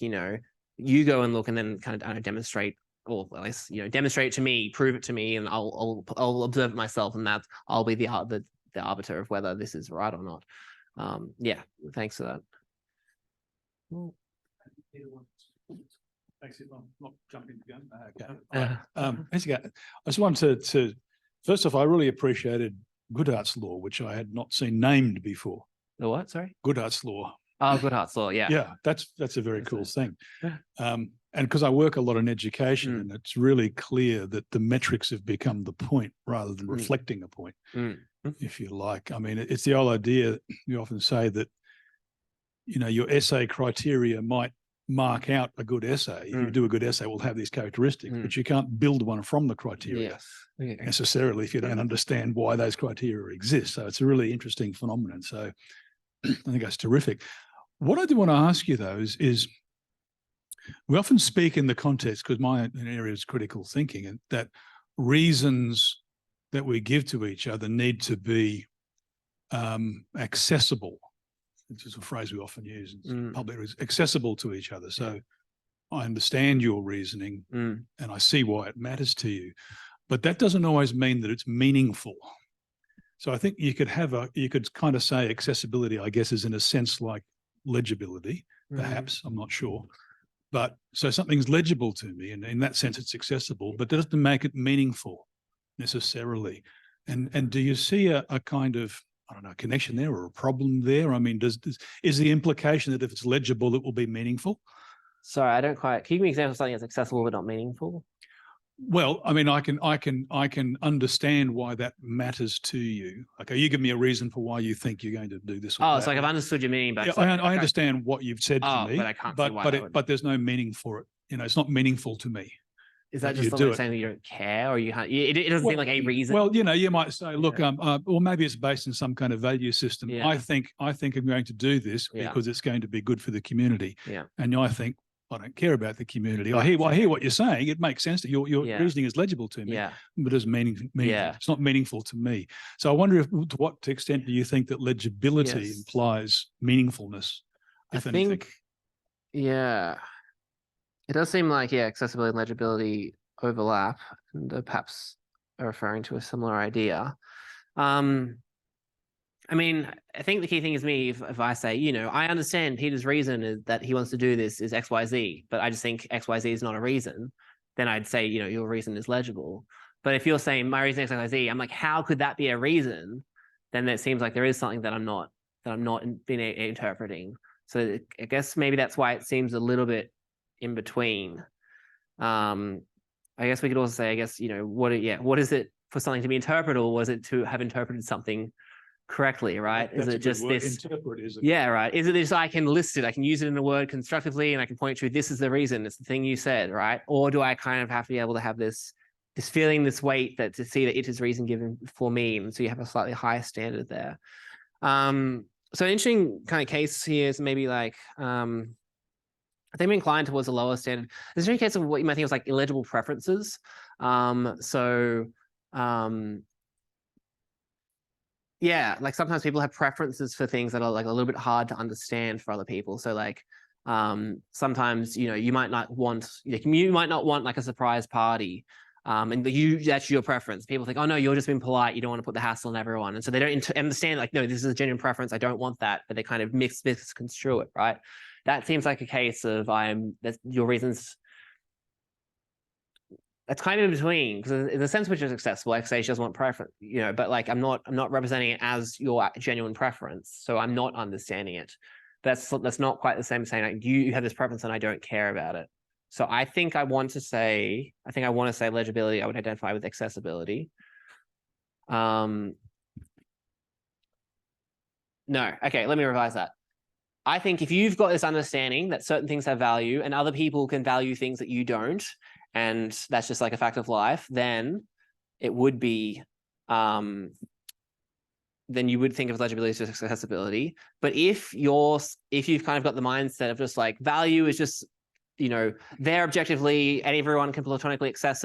you go and look and then kind of demonstrate, or at least demonstrate it to me, prove it to me, and I'll observe it myself, and that I'll be the arbiter of whether this is right or not. Yeah, thanks for that. Thanks, I'm not jumping the gun. Okay. I just wanted to first off, I really appreciated Goodhart's law, which I had not seen named before. The what? Sorry? Goodhart's law. Oh, Goodhart's law. Yeah. Yeah, that's a very cool thing. and because I work a lot in education, and it's really clear that the metrics have become the point rather than reflecting a point, if you like. I mean, it's the old idea, you often say that, you know, your essay criteria might mark out a good essay. If you do a good essay, will have these characteristics, but you can't build one from the criteria necessarily if you don't understand why those criteria exist. So it's a really interesting phenomenon. So I think that's terrific. What I do want to ask you, though, is we often speak in the context, because my area is critical thinking, and that reasons that we give to each other need to be accessible. Which is a phrase we often use in public, is accessible to each other. So I understand your reasoning and I see why it matters to you, but that doesn't always mean that it's meaningful. So I think you could kind of say accessibility, I guess, is in a sense like legibility, perhaps, I'm not sure. But so something's legible to me, and in that sense it's accessible, but that doesn't make it meaningful necessarily. And do you see a kind of, I don't know, connection there or a problem there? I mean, is the implication that if it's legible, it will be meaningful? Sorry, I don't quite. Can you give me an example of something that's accessible but not meaningful? Well, I mean, I can understand why that matters to you. Okay, you give me a reason for why you think you're going to do this. Oh, it's like I've understood your meaning, but yeah, I understand what you've said to me, but I can't see why but there's no meaning for it. You know, it's not meaningful to me. Is that just someone saying that you don't care, or you? It doesn't seem like a reason. Well, you know, you might say, look, or maybe it's based in some kind of value system. Yeah. I think I'm going to do this because it's going to be good for the community. Yeah. And I think I don't care about the community. I hear what you're saying. It makes sense that your reasoning is legible to me. Yeah. But it's meaningful. It's not meaningful to me. So I wonder to what extent do you think that legibility implies meaningfulness? If anything? It does seem like, accessibility and legibility overlap, and perhaps are referring to a similar idea. I mean, I think the key thing is me, if I say, you know, I understand Peter's reason is that he wants to do this is XYZ, but I just think XYZ is not a reason, then I'd say, you know, your reason is legible. But if you're saying my reason is XYZ, I'm like, how could that be a reason? Then it seems like there is something that I'm not interpreting. So I guess maybe that's why it seems a little bit in between. I guess we could also say, I guess, you know, what is it for something to be interpretable? Was it to have interpreted something correctly, right? Is it just this? Yeah, right. Is it just I can list it, I can use it in a word constructively, and I can point to this is the reason, it's the thing you said, right? Or do I kind of have to be able to have this feeling, this weight that to see that it is reason given for me, and so you have a slightly higher standard there. So an interesting kind of case here is maybe like I think I'm inclined towards a lower standard. There's a case of what you might think of like illegible preferences. Yeah, like sometimes people have preferences for things that are like a little bit hard to understand for other people. So like sometimes, you know, you might not want like a surprise party. And that's your preference. People think, oh no, you're just being polite. You don't want to put the hassle on everyone. And so they don't understand like, no, this is a genuine preference. I don't want that. But they kind of misconstrue it, right? That seems like a case of your reasons. That's kind of in between, because in the sense which is accessible, like say she doesn't want preference, you know, but like I'm not representing it as your genuine preference. So I'm not understanding it. That's not quite the same as saying like you have this preference and I don't care about it. So I think I want to say legibility, I would identify with accessibility. No, okay, let me revise that. I think if you've got this understanding that certain things have value and other people can value things that you don't, and that's just like a fact of life, then it would be, then you would think of legibility as accessibility. But if you've kind of got the mindset of just like value is just, you know, there objectively and everyone can platonically access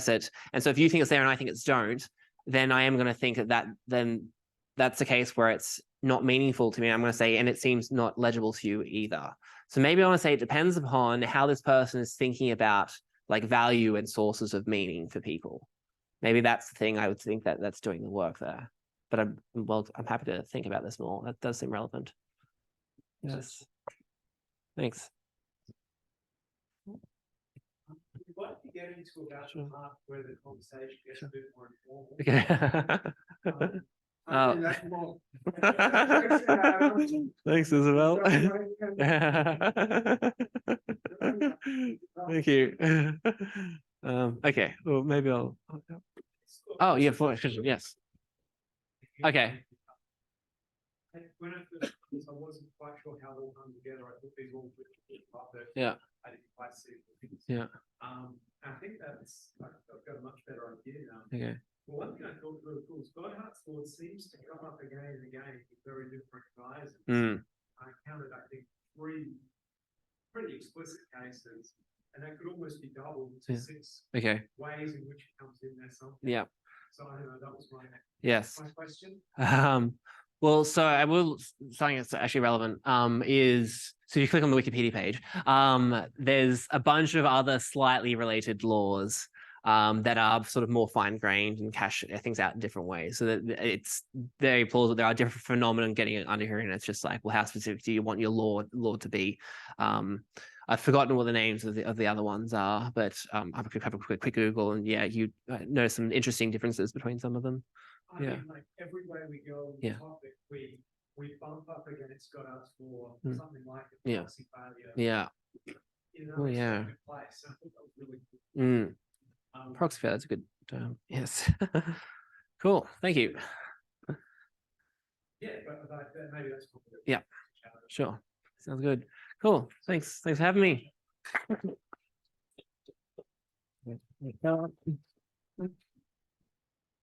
it. And so if you think it's there and I think it's don't, then I am going to think then that's the case where it's not meaningful to me. I'm going to say, and it seems not legible to you either. So maybe I want to say it depends upon how this person is thinking about like value and sources of meaning for people. Maybe that's the thing I would think that's doing the work there. But I'm happy to think about this more. That does seem relevant. Yes. Thanks. We'd like to get into about the part where the conversation gets a bit more informal. Okay. Thanks, Isabel. Thank you. Okay, well, maybe I'll. Oh, yeah, for yes. Okay. When I first, I wasn't quite sure how they all come together. I thought these all were Yeah. I didn't quite see the things. Yeah. I think I've got a much better idea now. Okay. Well, one thing I thought was really cool is Godhart's Lord seems to come up again and again with very different guises. I counted, I think, 3 pretty explicit cases, and that could almost be doubled to 6 Okay. ways in which it comes in there. Something. Yeah. So I don't know. That was Yes. my question. Well, so I will something that's actually relevant is so you click on the Wikipedia page. There's a bunch of other slightly related laws that are sort of more fine-grained and cash things out in different ways. So that it's very plausible. There are different phenomena getting it under here, and it's just like, well, how specific do you want your law to be? I've forgotten what the names of the other ones are, but I could have a quick Google, and yeah, you notice some interesting differences between some of them. I mean, like everywhere we go in the topic, we bump up against Godhart's Law, something like a proxy failure. Yeah. In Oh, yeah. place. I thought that was really cool. Proxy failure, that's a good term. Yes. Cool. Thank you. Yeah, but maybe that's cool. Yeah. Sure. Sounds good. Cool. Thanks. Thanks for having me.